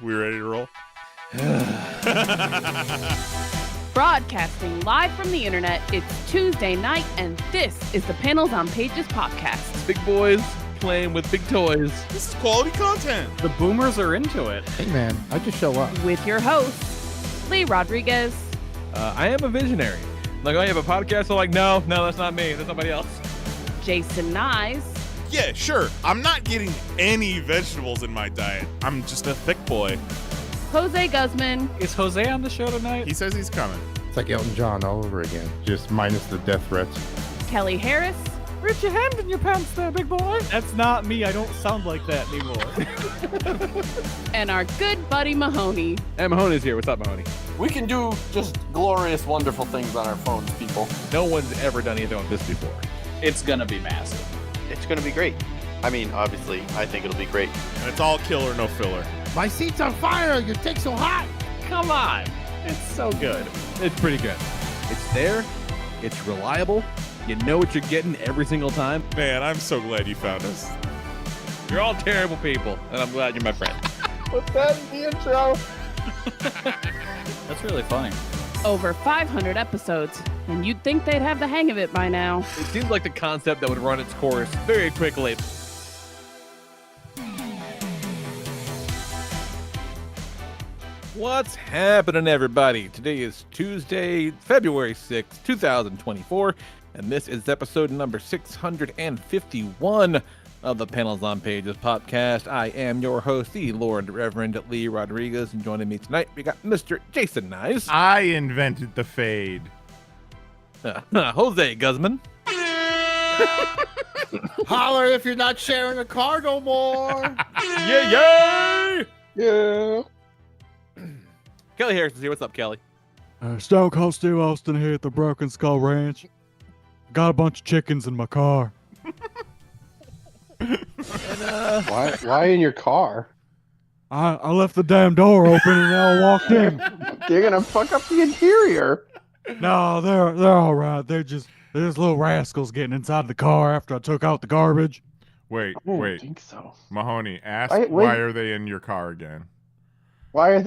We ready to roll? Broadcasting live from the internet, it's Tuesday night, and this is the Panels on Pages podcast. Big boys playing with big toys. This is quality content. The boomers are into it. Hey man, I just show up. With your hosts, Lee Rodriguez, I am a visionary. Like, oh, you have a podcast? I'm like, no, that's not me. That's somebody else. Jason Nyes, Yeah, sure. I'm not getting any vegetables in my diet. I'm just a thick boy. Jose Guzman, Is Jose on the show tonight? He says he's coming. It's like Elton John all over again, just minus the death threats. Kelly Harris, Reach your hand in your pants there, big boy. That's not me. I don't sound like that anymore. and our good buddy Mahoney. Hey, Mahoney's here. What's up, Mahoney? We can do just glorious, wonderful things on our phones, people. No one's ever done anything like this before. It's gonna be massive. It's going to be great. I mean, obviously, I think it'll be great. And it's all killer, no filler. My seat's on fire! Your dick's so hot! Come on. It's so good. It's pretty good. It's there. It's reliable. You know what you're getting every single time. Man, I'm so glad you found us. You're all terrible people, and I'm glad you're my friend. Put that in the intro. That's really funny. Over 500 episodes, and you'd think they'd have the hang of it by now. It seems like the concept that would run its course very quickly. What's happening, everybody? Today is Tuesday, February 6th, 2024, and this is episode number 651 of the Panels on Pages podcast. I am your host, the Lord Reverend Lee Rodriguez, and joining me tonight, we got Mr. Jason Nyes. I invented the fade. Jose Guzman. Holler if you're not sharing a car no more! Yeah. Yeah. Kelly Harris is here. What's up, Kelly? Stone Cold Steve Austin here at the Broken Skull Ranch. Got a bunch of chickens in my car. Why in your car? I left the damn door open and they all walked in. You're gonna fuck up the interior. No, they're all right. They're just little rascals getting inside the car after I took out the garbage. Wait. I don't think so. Mahoney, ask Wait. why are they in your car again? Why are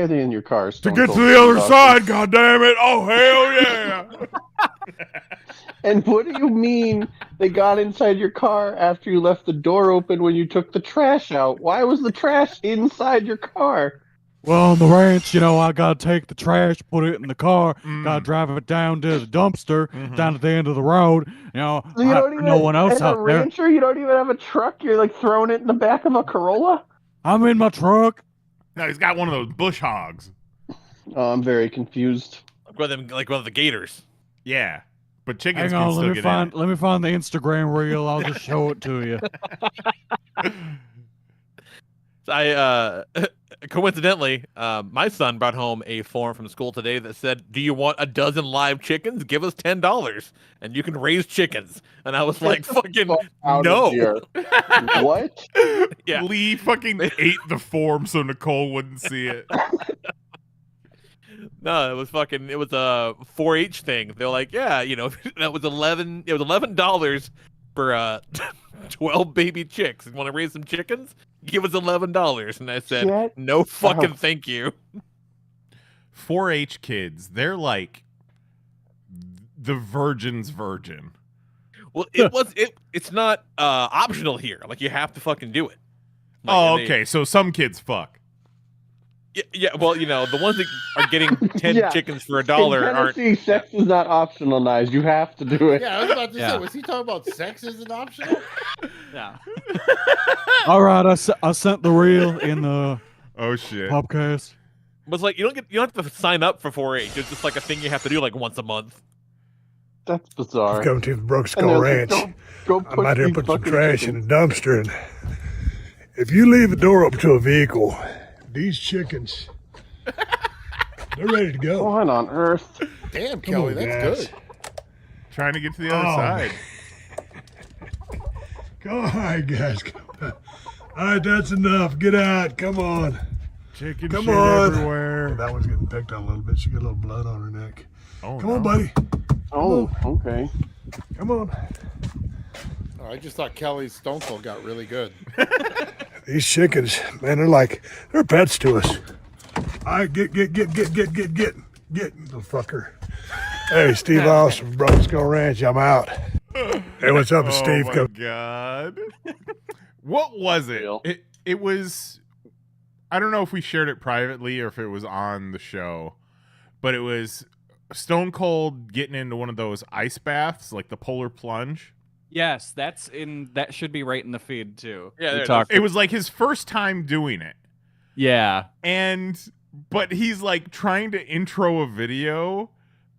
they in your car? To get to the other side, goddammit! Oh, hell yeah! And what do you mean they got inside your car after you left the door open when you took the trash out? Why was the trash inside your car? Well, on the ranch, I gotta take the trash, put it in the car, gotta drive it down to the dumpster, down at the end of the road. So you don't even, no one else as out a there. rancher, you don't even have a truck? You're like throwing it in the back of a Corolla? I'm in my truck. No, he's got one of those bush hogs. Oh, I'm very confused. Like one of the gators. Yeah, but chickens Hang can on, still get in. let me find the Instagram reel. I'll just show it to you. I coincidentally, my son brought home a form from school today that said, "Do you want a dozen live chickens? Give us $10, and you can raise chickens." And I was like, "Fucking Out no!" of here. What? Yeah, Lee fucking ate the form so Nicole wouldn't see it. no, it was a 4-H thing. They're like, "Yeah, that was $11 for 12 baby chicks. You want to raise some chickens? Give us $11." And I said, Shut "No fucking up. thank you." 4-H kids, they're like the virgin's virgin. Well, it's not optional here. Like, you have to fucking do it. Like, Oh, and okay. So some kids fuck. Yeah, well, the ones that are getting 10 Yeah. chickens for In $1 aren't. Tennessee, sex is not optional, Nyes. You have to do it. Yeah, I was about to Yeah. say, was he talking about sex as an optional? Yeah. All right, I sent the reel in the Oh shit. podcast. But it's like, you don't have to sign up for 4-H. It's just like a thing you have to do like once a month. That's bizarre. Come to the Broke And Skull they're Ranch. like, go I'm out here these putting some fucking trash chickens. in a dumpster, and if you leave the door open to a vehicle, these chickens, they're ready to go. What on earth? Damn, Come Kelly, on, that's guys. good. Trying to get to the other Oh, side. All right, guys. Come on. All right, that's enough. Get out. Come on. Chicken Come shit on. everywhere. That one's getting picked on a little bit. She got a little blood on her neck. Oh, Come no. on, buddy. Oh, okay. Come on. Oh, I just thought Kelly's Stone Cold got really good. These chickens, man, they're pets to us. All right, get, little fucker. Hey, Steve Austin from Broken Skull Ranch, I'm out. Hey, what's up, Steve? Oh my god. What was it? Real. It was, I don't know if we shared it privately or if it was on the show, but it was Stone Cold getting into one of those ice baths, like the polar plunge. Yes, that should be right in the feed too. Yeah, It was like his first time doing it. Yeah. But he's like trying to intro a video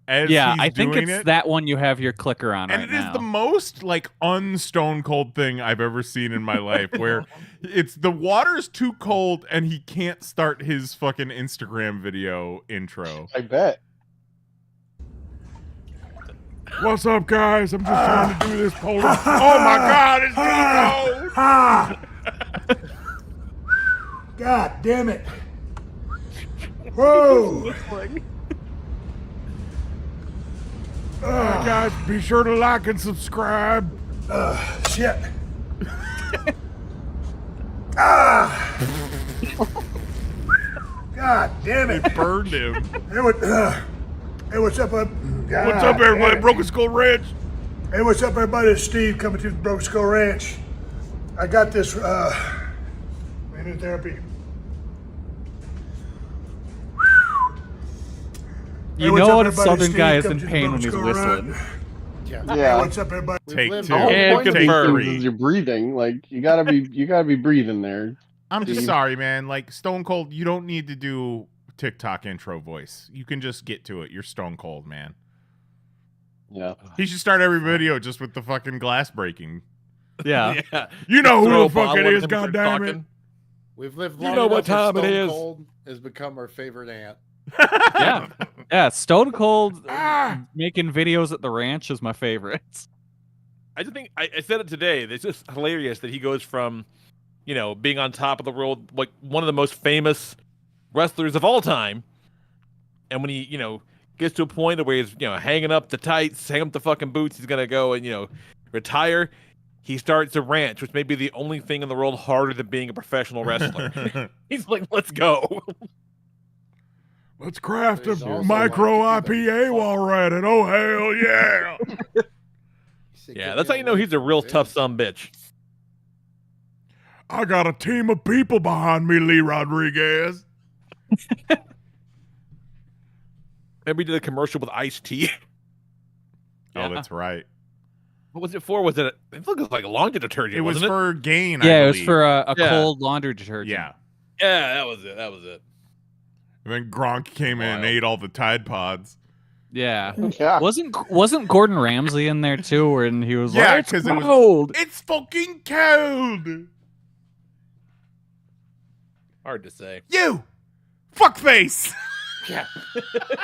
as Yeah, he's I think doing it's it. that one you have your clicker on And right it is now. the most like un-Stone Cold thing I've ever seen in my life, where it's the water's too cold and he can't start his fucking Instagram video intro. I bet. What's up, guys? I'm just trying to do this polar. Oh my God, it's too cold! God damn it! Whoa! Guys, be sure to like and subscribe. Shit. God damn it! It burned him. Hey, what's up, What's up, everybody? Broken Skull Ranch. Hey, what's up, everybody? It's Steve coming to the Broken Skull Ranch. I got this new therapy. You what's know up, what a everybody? southern Steve guy is coming in to the pain when Broken he's Skull whistling. Ranch. Yeah. Hey, what's up, everybody? Take lived two. The whole Yeah, point of Take these things three. is you're breathing. Like you gotta be breathing there. I'm just Steve. sorry, man. Like Stone Cold, you don't need to do TikTok intro voice. You can just get to it. You're Stone Cold, man. Yeah. He should start every video just with the fucking glass breaking. Yeah. Yeah. You know Throw who a the fuck bottle it at is, him and start goddammit. talking. We've lived You long know what enough time it that Stone is. Cold has become our favorite aunt. Yeah. Yeah. Stone Cold Ah! making videos at the ranch is my favorite. I just think I said it today. It's just hilarious that he goes from, being on top of the world, like one of the most famous wrestlers of all time, and when he, gets to a point where he's, hanging up the tights, hanging up the fucking boots, he's gonna go and retire. He starts a ranch, which may be the only thing in the world harder than being a professional wrestler. He's like, let's go. Let's craft a He's also micro like, IPA while we're at it. Oh, hell yeah. Yeah, that's how you know he's a real tough son bitch. I got a team of people behind me, Lee Rodriguez. Maybe we did a commercial with Ice-T. Oh, that's right. What was it for? Was it? It looked like a laundry detergent. It was wasn't for Gain. Yeah, I it was believe. for a Yeah. cold laundry detergent. Yeah. Yeah, that was it. That was it. And then Gronk came in and Wild. ate all the Tide Pods. Yeah. Yeah. Wasn't Gordon Ramsay in there too, and he was Yeah, like, because "It's it was cold." It's fucking cold. Hard to say. You, fuckface. Yeah.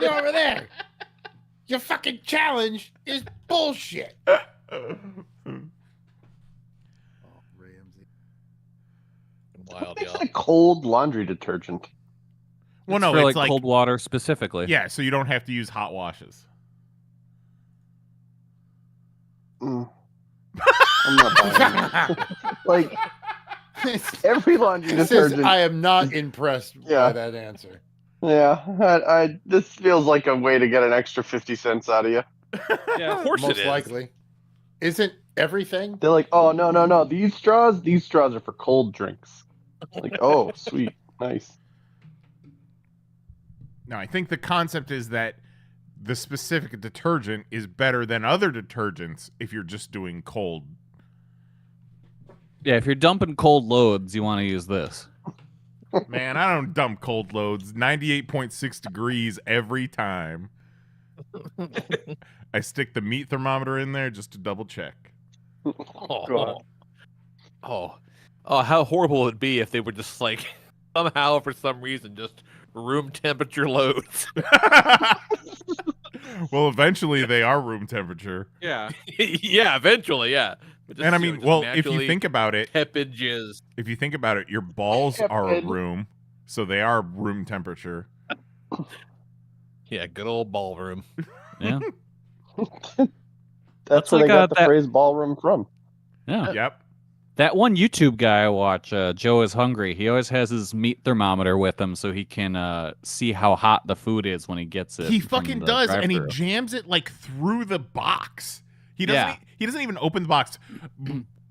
You're over there. Your fucking challenge is bullshit. Ramsey. Wild, It's y'all. a cold laundry detergent. Well, It's no, for it's like like cold water specifically. yeah, so you don't have to use hot washes. I'm not buying it. Like every laundry It says, detergent. I am not impressed Yeah. by that answer. Yeah, I this feels like a way to get an extra 50 cents out of you. Yeah, of course Most it is. likely. Isn't everything? They're like, oh no, these straws are for cold drinks. Like, oh, sweet, nice. No, I think the concept is that the specific detergent is better than other detergents if you're just doing cold. Yeah, if you're dumping cold loads, you want to use this. Man, I don't dump cold loads. 98.6 degrees every time. I stick the meat thermometer in there just to double check. Oh. Oh, how horrible would it be if they were just like somehow, for some reason, just room temperature loads. Well, eventually they are room temperature. Yeah. Yeah, eventually, yeah. But just, And I you know, mean, just well, if you naturally think about it, tepid jizz. your balls are a Tepid. room, so they are room temperature. Yeah, good old ballroom. Yeah. That's where like they got the that- phrase ballroom from. Yeah. Yep. That one YouTube guy I watch, Joe is Hungry, he always has his meat thermometer with him so he can see how hot the food is when he gets it. He from fucking the does, and he drive-thru. jams it like through the box. He doesn't. Yeah. He doesn't even open the box.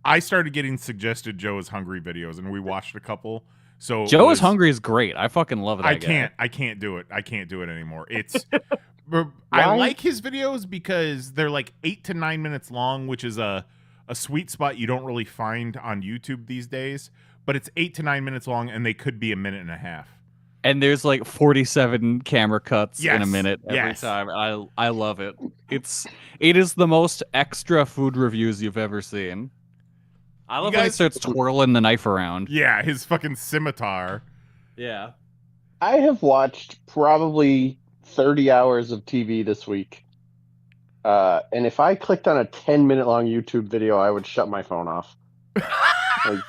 I started getting suggested Joe is Hungry videos, and we watched a couple. So Joe is Hungry is great. I fucking love that guy. I can't do it. I can't do it anymore. It's. I like his videos because they're like 8 to 9 minutes long, which is a sweet spot you don't really find on YouTube these days. But it's 8 to 9 minutes long, and they could be a minute and a half. And there's like 47 camera cuts in a Yes, minute every yes. time. I love it. It is the most extra food reviews you've ever seen. I love when he starts twirling the knife around. Yeah, his fucking scimitar. Yeah. I have watched probably 30 hours of TV this week. And if I clicked on a 10-minute long YouTube video, I would shut my phone off. Like,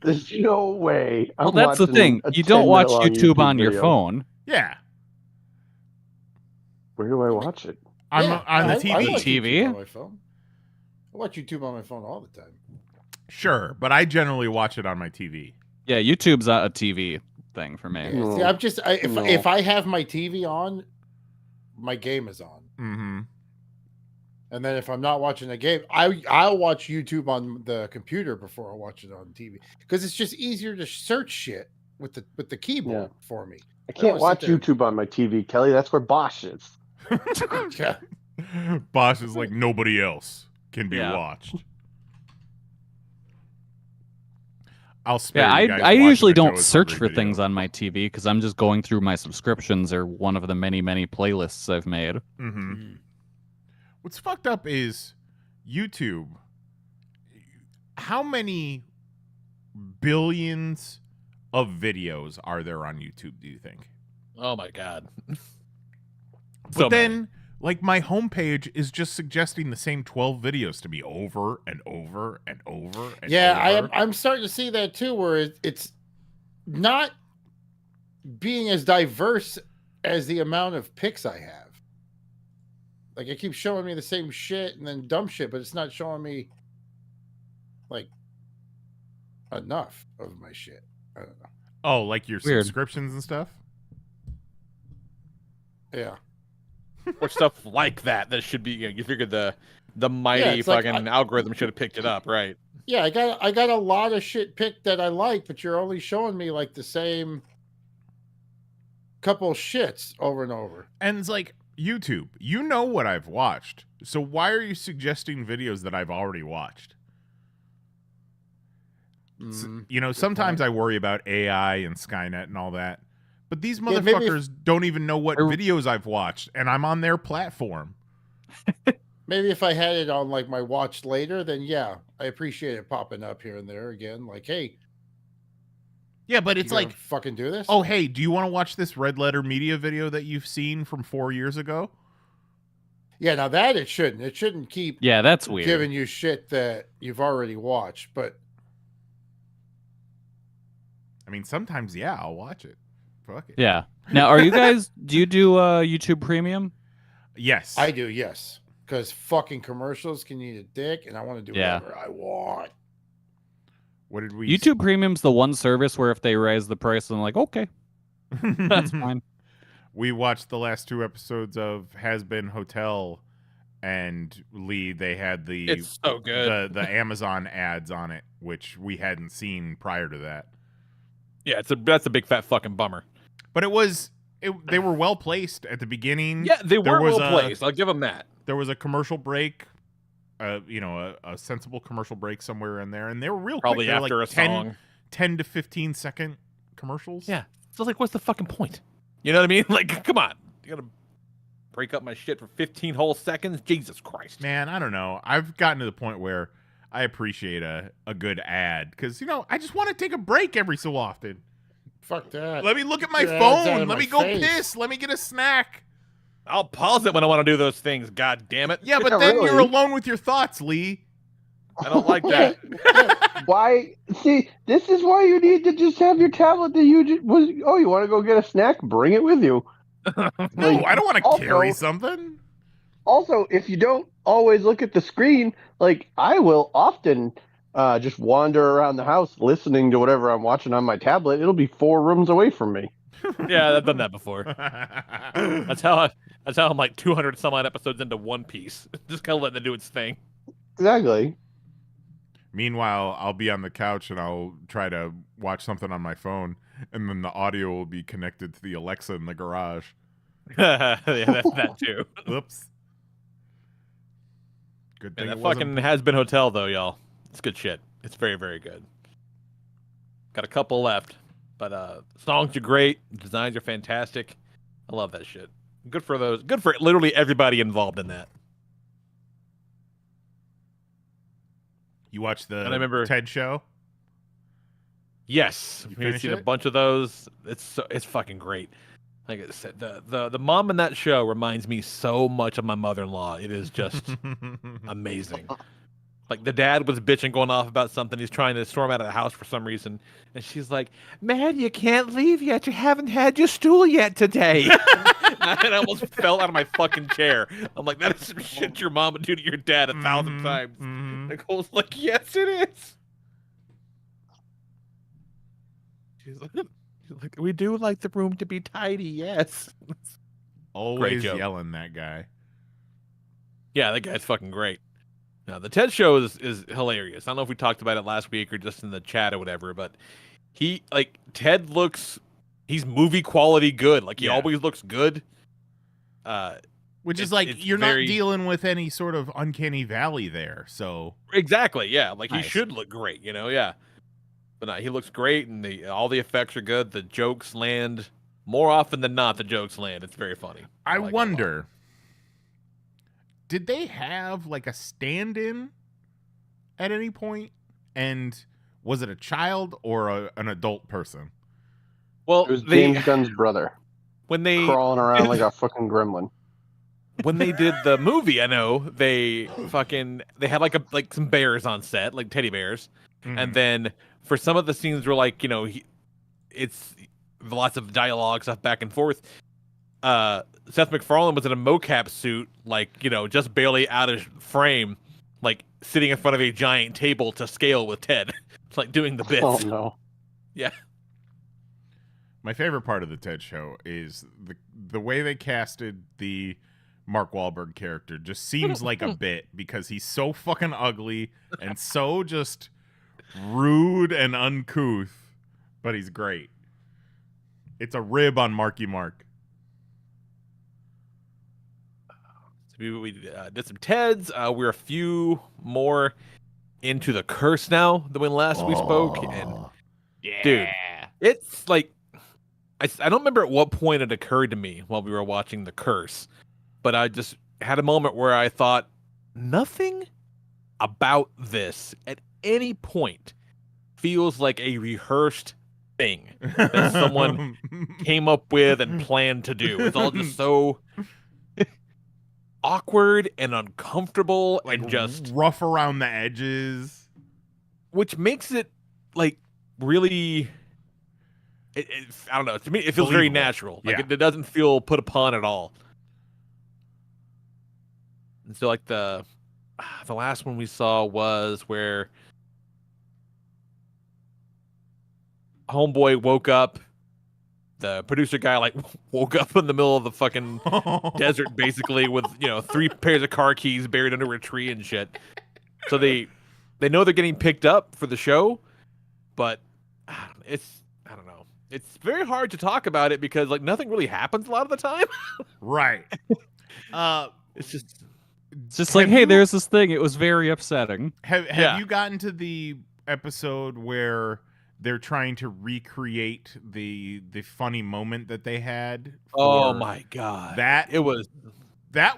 there's no way. Well, that's the thing. You don't watch YouTube on your phone. Yeah. Where do I watch it? On the I TV. watch TV? YouTube on my phone. I watch YouTube on my phone all the time. Sure, but I generally watch it on my TV. Yeah, YouTube's not a TV thing for me. Yeah, see, I'm just if I have my TV on, my game is on. Mm-hmm. And then if I'm not watching a game, I'll watch YouTube on the computer before I watch it on TV because it's just easier to search shit with the keyboard for me. I can't watch YouTube on my TV, Kelly. That's where Bosch is. Yeah. Bosch is like nobody else can be watched. I'll spare you guys I watching usually the Joe don't is search Hungry for things on my TV because I'm just going through my subscriptions or one of the many playlists I've made. Mm-hmm. What's fucked up is YouTube. How many billions of videos are there on YouTube, do you think? Oh my god. But then, like, my homepage is just suggesting the same 12 videos to me over and over and over and over. I'm starting to see that too, where it's not being as diverse as the amount of picks I have. Like, it keeps showing me the same shit and then dumb shit, but it's not showing me like enough of my shit. I don't know. Oh, like your Weird. subscriptions and stuff? Yeah. Or stuff like that should be. You figure the mighty fucking algorithm should have picked it up, right? Yeah, I got a lot of shit picked that I like, but you're only showing me like the same couple shits over and over. And it's like, YouTube, you know what I've watched. So why are you suggesting videos that I've already watched? You know, sometimes I worry about AI and Skynet and all that. But these motherfuckers don't even know what videos I've watched, and I'm on their platform. Maybe if I had it on like my watch later, then yeah, I appreciate it popping up here and there again. Like, hey, yeah, but it's like, fucking do this. Oh, hey, do you want to watch this Red Letter Media video that you've seen from 4 years ago? Yeah, now that it shouldn't. It shouldn't keep. Yeah, that's weird. Giving you shit that you've already watched, but I mean, sometimes I'll watch it. Fuck it. Yeah. Now, are you guys? Do you do YouTube Premium? Yes, I do. Yes, because fucking commercials can eat a dick, and I want to do whatever I want. What did we? YouTube Premium's the one service where if they raise the price, I'm like, okay, that's fine. We watched the last 2 episodes of Has Been Hotel, and Lee. They had It's so good. the Amazon ads on it, which we hadn't seen prior to that. Yeah, that's a big fat fucking bummer. But they were well placed at the beginning. Yeah, they There were was well placed. I'll give them that. There was a commercial break, a sensible commercial break somewhere in there, and they were real Probably quick. after like a song. 10 to 15 second commercials. Yeah, so like, what's the fucking point? You know what I mean? Like, come on, you gotta break up my shit for 15 whole seconds. Jesus Christ, man, I don't know. I've gotten to the point where I appreciate a good ad because I just want to take a break every so often. Fuck that. Let me look at my Get ads out phone. of Let my me go face. piss. Let me get a snack. I'll pause it when I want to do those things. God damn it. Yeah, but then you're alone with your thoughts, Lee. I don't like that. Why? See, this is why you need to just have your tablet that you just was. Oh, you want to go get a snack? Bring it with you. No, I don't want to carry something. Also, if you don't always look at the screen, like I will often just wander around the house listening to whatever I'm watching on my tablet, it'll be 4 rooms away from me. Yeah, I've done that before. That's how I'm like 200 some odd episodes into One Piece. Just kind of letting it do its thing. Exactly. Meanwhile, I'll be on the couch and I'll try to watch something on my phone, and then the audio will be connected to the Alexa in the garage. Yeah, that too. Oops. Good thing Yeah, it that wasn't. fucking Has Been Hotel, though, y'all. It's good shit. It's very, very good. Got a couple left, but songs are great. Designs are fantastic. I love that shit. Good for those. Good for literally everybody involved in that. You watch the And I remember TED show? Yes, You we've finish seen a it? bunch of those. It's fucking great. Like I said, the mom in that show reminds me so much of my mother-in-law. It is just amazing. Like the dad was bitching, going off about something. He's trying to storm out of the house for some reason, and she's like, "Man, you can't leave yet. You haven't had your stool yet today." And I almost fell out of my fucking chair. I'm like, "That is some shit your mom would do to your dad 1,000 times." Nicole's like, "Yes, it is." She's like, "We do like the room to be tidy, yes." Always joke. yelling, that guy. Yeah, that guy's fucking great. Now, the TED show is hilarious. I don't know if we talked about it last week or just in the chat or whatever, but Ted looks, he's movie quality good. Like, he always looks good. Which is like, you're not dealing with any sort of uncanny valley there, so. Exactly, yeah. Like, Nice. he should look great, yeah. But no, he looks great, and all the effects are good. The jokes land. More often than not, the jokes land. It's very funny. I wonder, did they have like a stand-in at any point? And was it a child or an adult person? Well, It was James Gunn's brother. When they crawling around like a fucking gremlin. When they did the movie, I know they had like some bears on set, like teddy bears, and then for some of the scenes were like, it's lots of dialogue stuff back and forth. Seth MacFarlane was in a mocap suit, like, just barely out of frame, like sitting in front of a giant table to scale with Ted, like doing the bits. Oh no. Yeah. My favorite part of the TED show is the way they casted the Mark Wahlberg character. Just seems like a bit because he's so fucking ugly and so just rude and uncouth, but he's great. It's a rib on Marky Mark. So we did some TEDs. We're a few more into the curse now than when last we spoke. And dude, it's like, I don't remember at what point it occurred to me while we were watching The Curse, but I just had a moment where I thought, nothing about this at any point feels like a rehearsed thing that someone came up with and planned to do. It's all just so awkward and uncomfortable and just rough around the edges, which makes it like really... I don't know. To me, it feels very natural. Like it doesn't feel put upon at all. And so, like the last one we saw was where homeboy woke up. The producer guy like woke up in the middle of the fucking desert, basically with 3 pairs of car keys buried under a tree and shit. So they know they're getting picked up for the show, but I don't know. It's very hard to talk about it because like nothing really happens a lot of the time. Right. It's just like, hey, there's this thing. It was very upsetting. Have you gotten to the episode where they're trying to recreate the funny moment that they had? Oh my god. That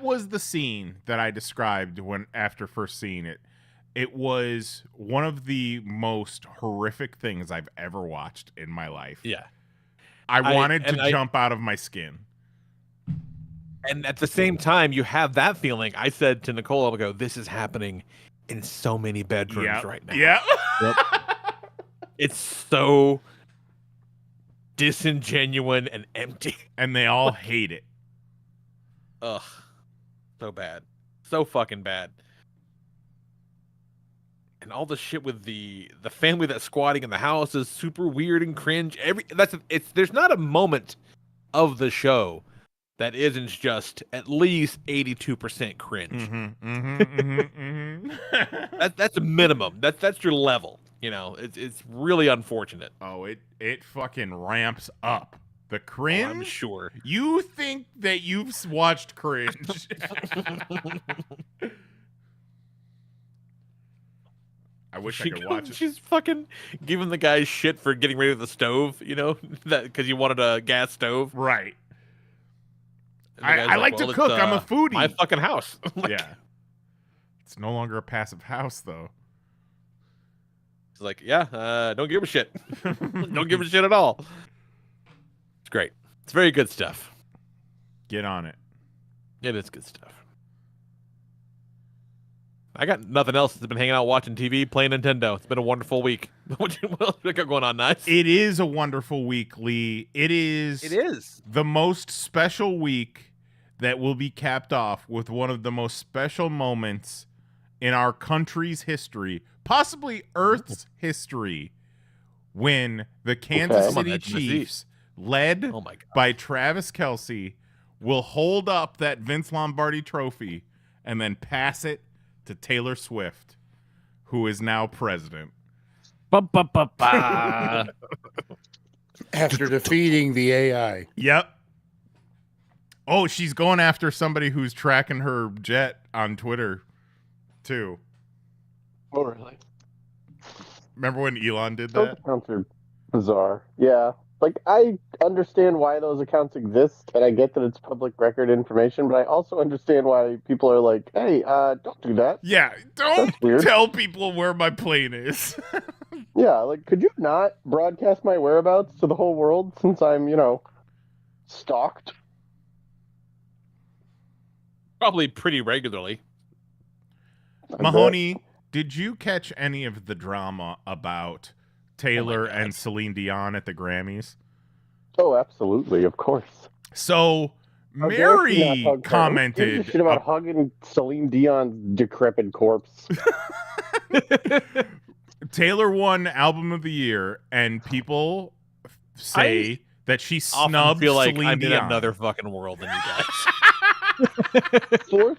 was the scene that I described after first seeing it. It was one of the most horrific things I've ever watched in my life. Yeah. I wanted to jump out of my skin. And at the same time, you have that feeling. I said to Nicole, I'll go, this is happening in so many bedrooms right now. Yeah. Yep. It's so disingenuous and empty. And they all hate it. Ugh. So bad. So fucking bad. and all the shit with the family that's squatting in the house is super weird and cringe. There's not a moment of the show that isn't just at least 82% cringe. That's a minimum. That's your level. It's really unfortunate. Oh, it fucking ramps up the cringe. I'm sure. You think that you've watched cringe? I wish I could watch it. She's fucking giving the guy shit for getting rid of the stove, that because you wanted a gas stove. Right. I like to cook. I'm a foodie. My fucking house. Yeah. It's no longer a passive house, though. It's like, yeah, don't give a shit. Don't give a shit at all. It's great. It's very good stuff. Get on it. It is good stuff. I got nothing else. I've been hanging out watching TV, playing Nintendo. It's been a wonderful week. What else we got going on, Nice? It is a wonderful week, Lee. It is the most special week that will be capped off with one of the most special moments in our country's history, possibly Earth's history, when the Kansas City Chiefs, led by Travis Kelce, will hold up that Vince Lombardi trophy and then pass it to Taylor Swift, who is now president. After defeating the AI. Yep. Oh, she's going after somebody who's tracking her jet on Twitter, too. Oh, really? Remember when Elon did that? Those accounts are bizarre. Yeah. Like, I understand why those accounts exist, and I get that it's public record information, but I also understand why people are like, hey, don't do that. Yeah, don't tell people where my plane is. Yeah, like, could you not broadcast my whereabouts to the whole world since I'm, stalked? Probably pretty regularly. Mahoney, did you catch any of the drama about Taylor and Celine Dion at the Grammys? Oh, absolutely, of course. So Mary commented shit about hugging Celine Dion's decrepit corpse. Taylor won Album of the Year, and people say that she snubbed feel like Celine I'm Dion. in another fucking world than you guys. Fourth.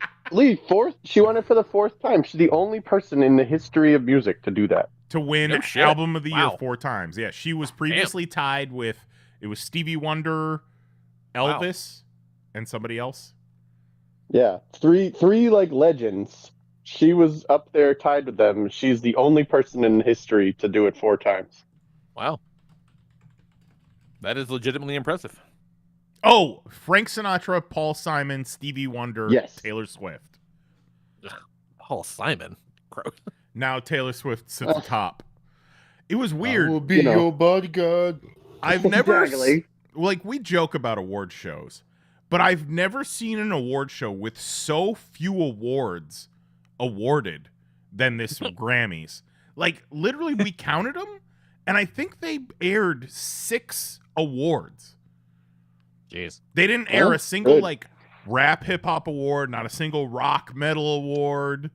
She won it for the fourth time. She's the only person in the history of music to do that. To win Album of the Year 4 times. Yeah, she was previously tied with, it was Stevie Wonder, Elvis, and somebody else. Yeah, three like legends. She was up there tied with them. She's the only person in history to do it 4 times. Wow. That is legitimately impressive. Oh, Frank Sinatra, Paul Simon, Stevie Wonder, Taylor Swift. Paul Simon? Gross. Now Taylor Swift's at the top. It was weird. I will be your bodyguard. I've never... Like, we joke about award shows, but I've never seen an award show with so few awards awarded than this Grammys. Like, literally, we counted them, and I think they aired 6 awards. Jeez. They didn't air a single, like, rap hip-hop award, not a single rock metal award.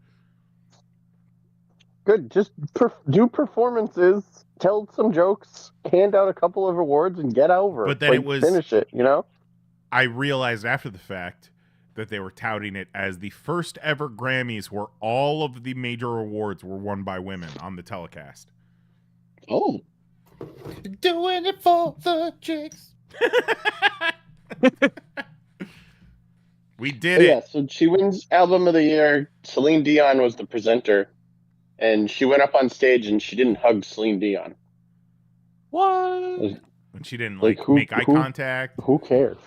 Good. Just do performances, tell some jokes, hand out a couple of awards, and get over it. But then finish it, I realized after the fact that they were touting it as the first ever Grammys where all of the major awards were won by women on the telecast. Oh. Doing it for the chicks. We did it. Yeah, so she wins Album of the Year. Celine Dion was the presenter. And she went up on stage and she didn't hug Celine Dion. What? And she didn't make eye contact. Who cares?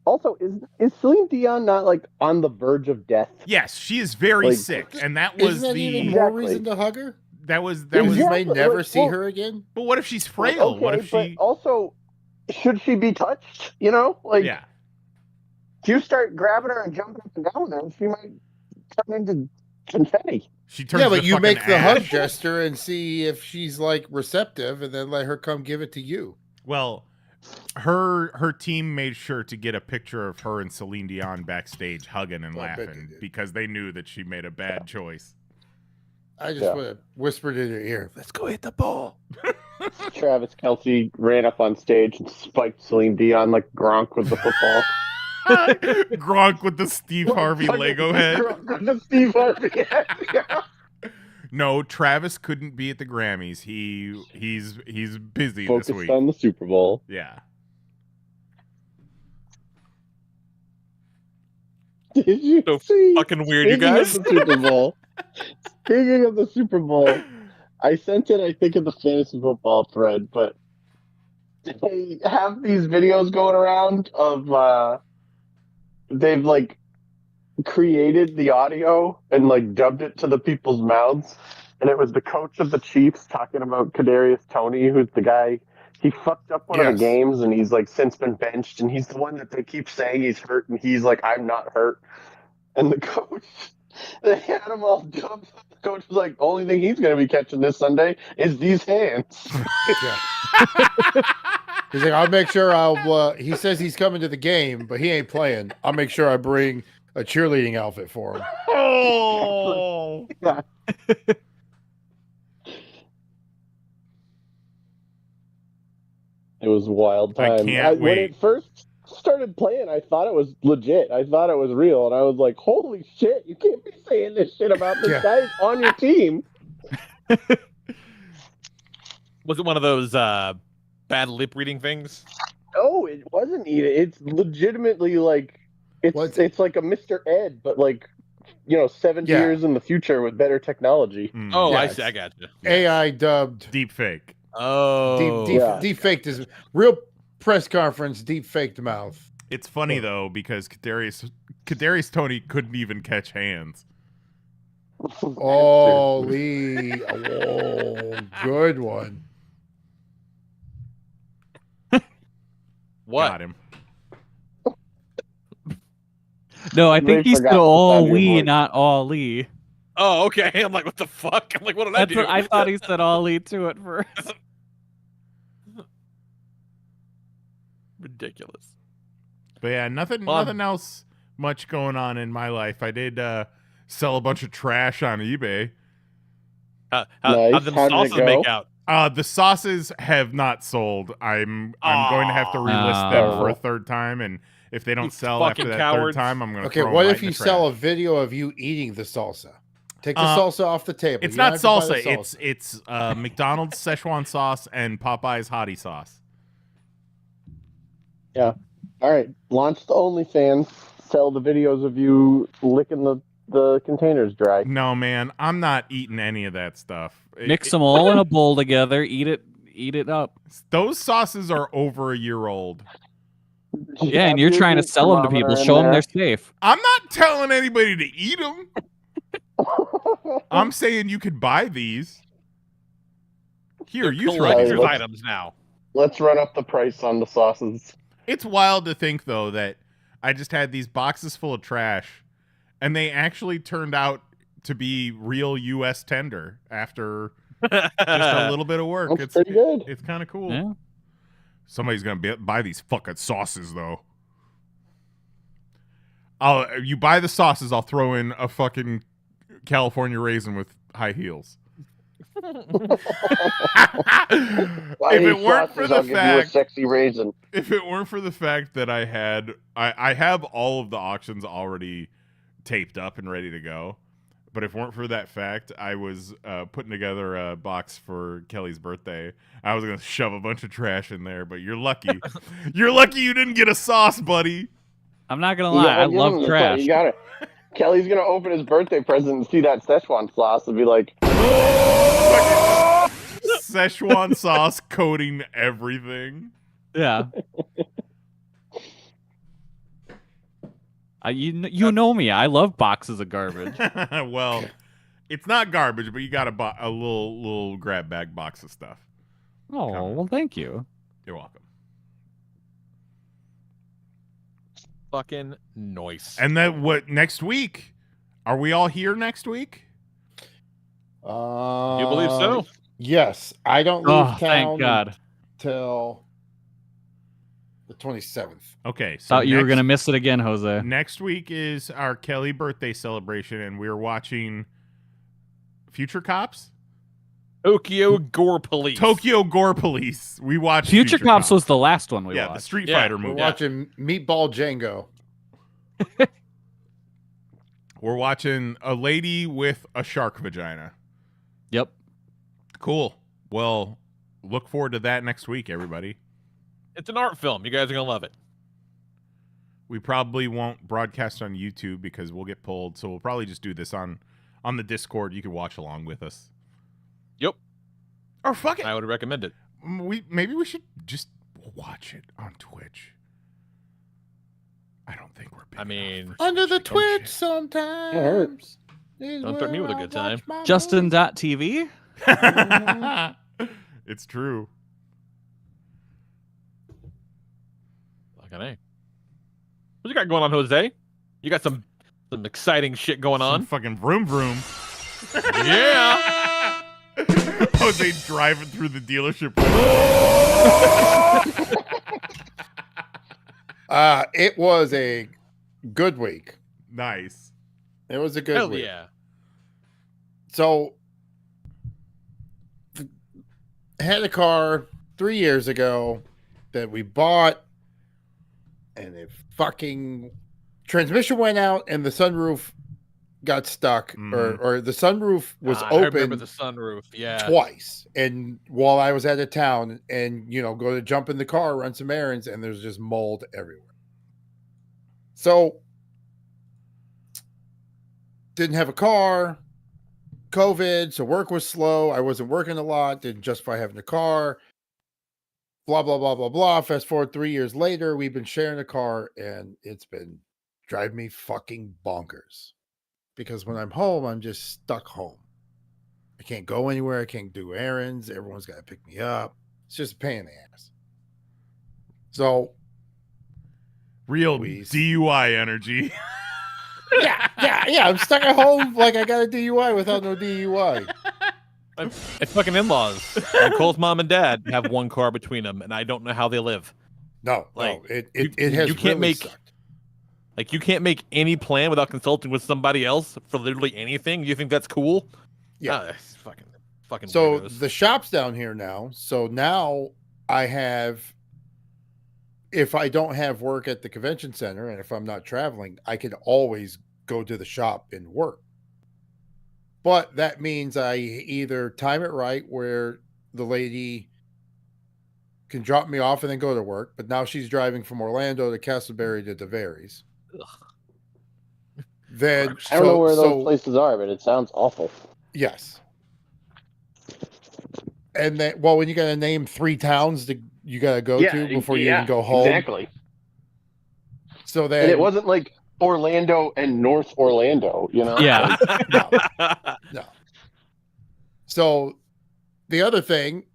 Also, is Celine Dion not on the verge of death? Yes, she is very sick, and that was Isn't that even more reason to hug her? That was. You may never see her again. But what if she's frail? Okay, what if she? But also, should she be touched? Yeah. If you start grabbing her and jumping up and down there, she might turn into confetti. She turns. Yeah, but you make the hug gesture and see if she's receptive, and then let her come give it to you. Well, her team made sure to get a picture of her and Celine Dion backstage hugging and laughing because they knew that she made a bad choice. I just whispered in your ear, let's go hit the ball. Travis Kelce ran up on stage and spiked Celine Dion like Gronk with the football. Gronk with the Steve Harvey Lego head. Gronk with the Steve Harvey head. No, Travis couldn't be at the Grammys. He's busy Focused this week. on the Super Bowl. Yeah. Did you So see? fucking weird, you Speaking guys. of the Super Bowl. Speaking of the Super Bowl, I sent it, I think, in the fantasy football thread, but they have these videos going around of they've like created the audio and like dubbed it to the people's mouths, and it was the coach of the Chiefs talking about Kadarius Toney, who's the guy. He fucked up one of the games, and he's like since been benched, and he's the one that they keep saying he's hurt, and he's like, I'm not hurt. And the coach, they had him all dubbed. The coach was like, only thing he's going to be catching this Sunday is these hands. He's like, I'll make sure he says he's coming to the game, but he ain't playing. I'll make sure I bring a cheerleading outfit for him. Oh. Yeah. It was a wild time. I can't When wait. it first started playing, I thought it was legit. I thought it was real, and I was like, "Holy shit! You can't be saying this shit about this guy on your team." Was it one of those bad lip reading things? No, it wasn't even. It's legitimately like it's like a Mr. Ed, but like 70 years in the future with better technology. Oh, I see. I got you. AI dubbed deep fake. Oh, deep faked his real press conference. Deep faked mouth. It's funny though because Kadarius Toney couldn't even catch hands. Holy, good one. What? Got him. No, I think he said all we, not Ollie. Oh, okay. I'm like, what the fuck? I'm like, what did I That's do? what I thought he said Ollie to it first. Ridiculous. But yeah, nothing else much going on in my life. I did sell a bunch of trash on eBay. How'd them sauces make out? The sauces have not sold. I'm going to have to relist them for a third time, and if they don't sell after that third time, I'm going to throw them what right if in you the sell trash. a video of you eating the salsa? Take the salsa off the table. It's You don't not have to buy the salsa. It's McDonald's Szechuan sauce and Popeye's hottie sauce. Yeah. All right. Launch the OnlyFans. Sell the videos of you licking the containers dry. No, man, I'm not eating any of that stuff. Mix them all in a bowl together. Eat it up. Those sauces are over a year old. Yeah, and you're trying to sell them to people. Show them they're safe. I'm not telling anybody to eat them. I'm saying you could buy these. Here, you try collector's items now. Let's run up the price on the sauces. It's wild to think, though, that I just had these boxes full of trash, and they actually turned out to be real U.S. tender after just a little bit of work. That's pretty good. It's kind of cool. Yeah. Somebody's gonna buy these fucking sauces, though. You buy the sauces, I'll throw in a fucking California raisin with high heels. If it weren't for the fact, sexy raisin. If it weren't for the fact that I have all of the auctions already taped up and ready to go, but if it weren't for that fact, I was putting together a box for Kelly's birthday. I was gonna shove a bunch of trash in there, but you're lucky. You're lucky you didn't get a sauce, buddy. I'm not gonna lie, I love trash. You got it. Kelly's gonna open his birthday present and see that Szechuan sauce and be like, Szechuan sauce coating everything. Yeah. You know me. I love boxes of garbage. Well, it's not garbage, but you got a little grab bag box of stuff. Oh, well, thank you. You're welcome. Fucking noise. And then what next week? Are we all here next week? You believe so? Yes. I don't leave town thank God. till the 27th. Okay. So Thought you were gonna miss it again, Jose. Next week is our Kelly birthday celebration, and we're watching Future Cops? Tokyo Gore Police. Tokyo Gore Police. We watched Future Cops was the last one we the watched. Street Fighter movie. We're watching Meatball Django. We're watching a lady with a shark vagina. Yep. Cool. Well, look forward to that next week, everybody. It's an art film. You guys are gonna love it. We probably won't broadcast on YouTube because we'll get pulled, so we'll probably just do this on the Discord. You can watch along with us. Yep. Or fuck it. I would recommend it. Maybe we should just watch it on Twitch. I don't think we're big enough for under the such Twitch shit. sometimes. Don't threaten me with a good time. Justin.tv? It's true. Fucking A. What you got going on, Jose? You got some exciting shit going on. Some fucking vroom vroom. Yeah. Jose driving through the dealership. It was a good week. Nice. It was a good Hell week. yeah. So, had a car 3 years ago that we bought, and it fucking transmission went out, and the sunroof got stuck, or the sunroof was I open. remember the sunroof. Yeah. Twice, and while I was out of town, and go to jump in the car, run some errands, and there's just mold everywhere. So, didn't have a car. COVID, so work was slow. I wasn't working a lot. Didn't justify having a car. Blah blah blah blah blah. Fast forward 3 years later, we've been sharing a car, and it's been driving me fucking bonkers. Because when I'm home, I'm just stuck home. I can't go anywhere. I can't do errands. Everyone's got to pick me up. It's just a pain in the ass. So, real DUI energy. yeah. I'm stuck at home like I got a DUI without no DUI. It's fucking in-laws. Nicole's mom and dad have one car between them, and I don't know how they live. No, it has. You can't really make sucked. you can't make any plan without consulting with somebody else for literally anything. You think that's cool? Yeah, it's fucking. So weirdos. the shop's down here now. So now I have. If I don't have work at the convention center, and if I'm not traveling, I can always go to the shop and work. But that means I either time it right where the lady can drop me off and then go to work. But now she's driving from Orlando to Castleberry to DeVary's. Then I don't know where those places are, but it sounds awful. Yes. And then, well, when you got to name 3 towns that you got to go to before you even go home. Exactly. So then, and it wasn't like Orlando and North Orlando, Yeah. No. So the other thing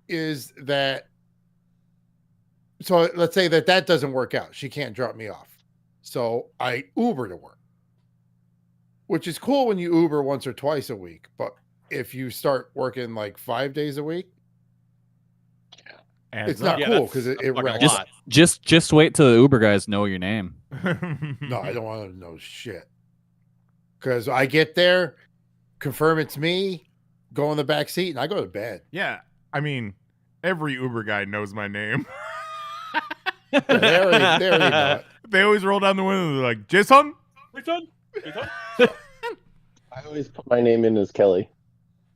is that, so let's say that doesn't work out. She can't drop me off. So I Uber to work, which is cool when you Uber once or twice a week. But if you start working like 5 days a week, it's not cool because it wrecks. Just wait till the Uber guys know your name. No, I don't want to know shit. Because I get there, confirm it's me, go in the back seat, and I go to bed. Yeah, I mean, every Uber guy knows my name. They already know it. They always roll down the window. They're like, Jason? I always put my name in as Kelly.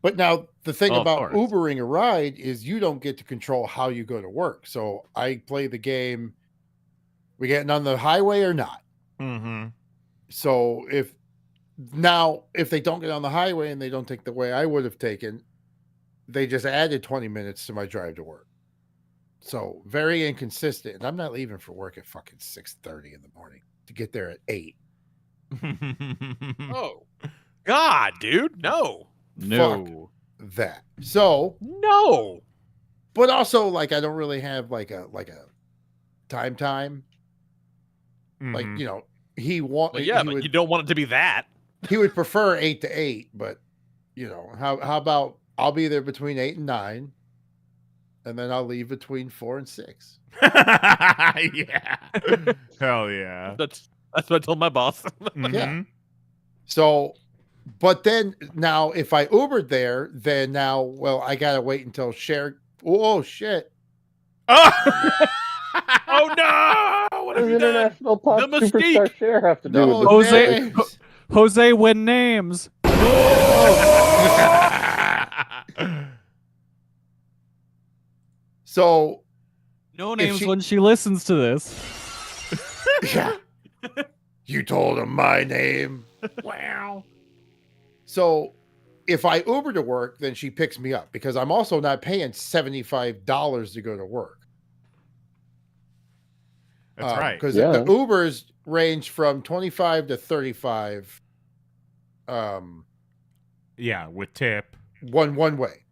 But now the thing Of about course. Ubering a ride is you don't get to control how you go to work. So I play the game. We getting on the highway or not? Mm-hmm. So if they don't get on the highway and they don't take the way I would have taken, they just added 20 minutes to my drive to work. So very inconsistent. And I'm not leaving for work at fucking 6:30 in the morning to get there at 8. Oh, God, dude, no. No. Fuck that. So No. but also like I don't really have like a time. Like, he Well, yeah, but you don't want it to be that. he would prefer 8 to 8, but how about I'll be there between 8 and 9, and then I'll leave between 4 and 6. Yeah. Hell yeah. That's what I told my boss. Mhm. Yeah. So But then now, if I Ubered there, then now, well, I gotta wait until share. Oh shit! Oh, Oh no! What What have does you done? International Pop The Superstar mystique. Share have to do No, with Jose- names. Jose win names. So No If names she- when she listens to this. yeah, you told him my name. Wow. So if I Uber to work, then she picks me up because I'm also not paying $75 to go to work. That's right. Because Yeah. the Ubers range from 25 to 35. Yeah, with tip. One way.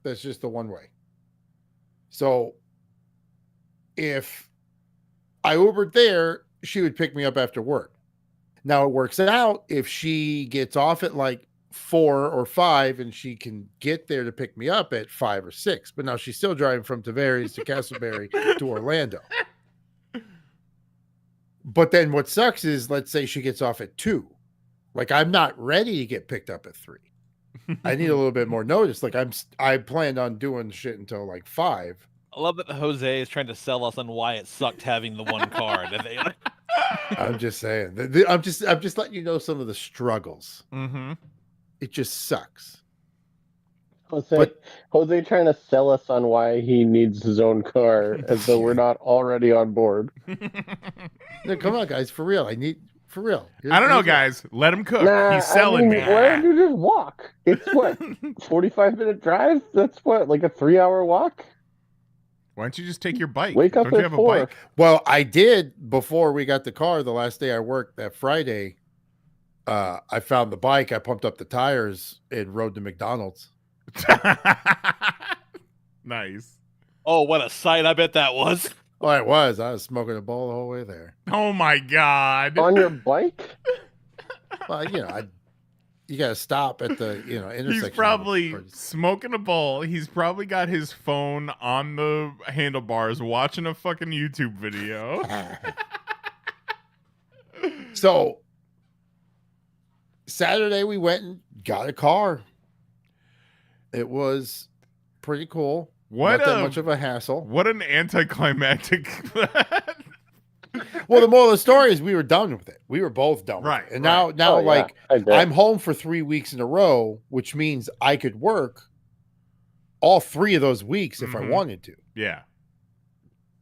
That's just the one way. So if I Ubered there, she would pick me up after work. Now it works out if she gets off at like 4 or 5 and she can get there to pick me up at 5 or 6. But now she's still driving from Tavares to Castleberry to Orlando. But then what sucks is, let's say she gets off at 2. Like, I'm not ready to get picked up at 3. I need a little bit more notice. Like, I planned on doing shit until like 5. I love that Jose is trying to sell us on why it sucked having the one card. And they, I'm just saying. I'm just letting you know some of the struggles. Mm-hmm. It just sucks. Jose trying to sell us on why he needs his own car, as though we're not already on board. No, come on, guys, for real. For real. I don't know, guys. Let him cook. Nah, He's selling me. Why don't you just walk? It's what, 45-minute drive? That's what, like a 3-hour walk? Why don't you just take your bike? Wake up Don't you at have 4. a bike? Well, I did before we got the car. The last day I worked, that Friday, I found the bike. I pumped up the tires and rode to McDonald's. Nice. oh, what a sight I bet that was. Oh, it was. I was smoking a bowl the whole way there. Oh my God. On your bike? Well, you got to stop at the intersection. He's probably smoking a bowl. He's probably got his phone on the handlebars watching a fucking YouTube video. So Saturday we went and got a car. It was pretty cool. What Not that much of a hassle. What an anticlimactic. Well, the moral of the story is we were done with it. We were both done with Right, it. And right. now Oh, yeah, like I bet. I'm home for 3 weeks in a row, which means I could work all 3 of those weeks if I Mhm. wanted to. Yeah.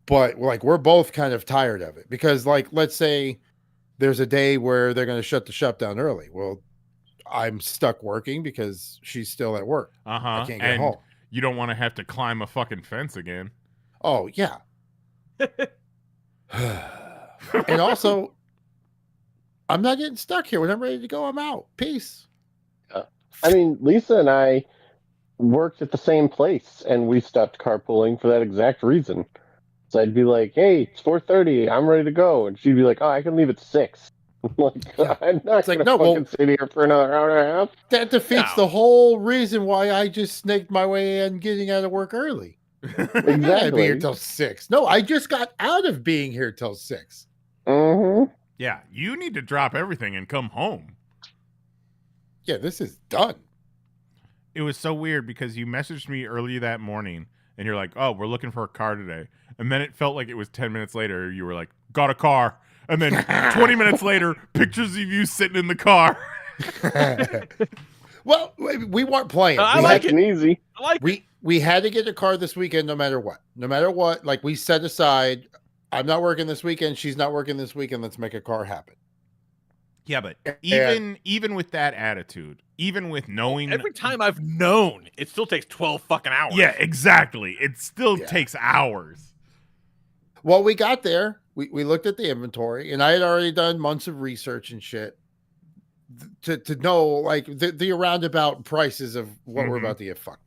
But like we're both kind of tired of it because, like, let's say there's a day where they're going to shut the shop down early. Well, I'm stuck working because she's still at work. Uh-huh. I can't get And home. you don't want to have to climb a fucking fence again. Oh yeah. And also, I'm not getting stuck here. When I'm ready to go, I'm out. Peace. I mean, Lisa and I worked at the same place, and we stopped carpooling for that exact reason. So I'd be like, "Hey, it's 4:30. I'm ready to go," and she'd be like, "Oh, I can leave at 6." I'm like, I'm not It's like, gonna no, well- fucking sit here for another hour and a half. That defeats No. the whole reason why I just snaked my way in getting out of work early. I'd be here till 6. No, I just got out of being here till 6. Mm-hmm. Yeah, you need to drop everything and come home. Yeah, this is done. It was so weird because you messaged me early that morning and you're like, "Oh, we're looking for a car today." And then it felt like it was 10 minutes later. You were like, "Got a car." And then 20 minutes later, pictures of you sitting in the car. Well, we weren't playing. I We like had- Nice and easy. I like it. We had to get a car this weekend no matter what. No matter what, like we set aside, I'm not working this weekend, she's not working this weekend, let's make a car happen. Yeah, but even with that attitude, even with knowing Every time I've known, it still takes 12 fucking hours. Yeah, exactly. It still Yeah. takes hours. Well, we got there. We looked at the inventory, and I had already done months of research and shit to know like the roundabout prices of what we're Mhm. about to get fucked.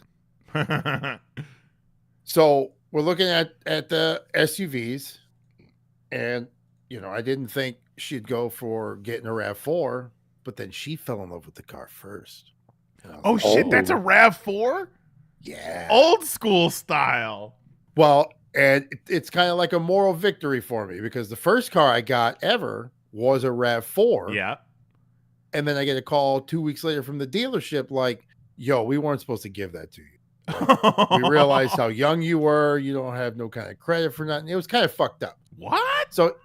So we're looking at the SUVs, and I didn't think she'd go for getting a RAV4, but then she fell in love with the car first. And I was Oh like, shit, Oh. that's a RAV4? yeah. Old school style. Well, and it's kind of like a moral victory for me because the first car I got ever was a RAV4. Yeah. And then I get a call 2 weeks later from the dealership like, yo, we weren't supposed to give that to you. We realized how young you were. You don't have no kind of credit for nothing. It was kind of fucked up. What? So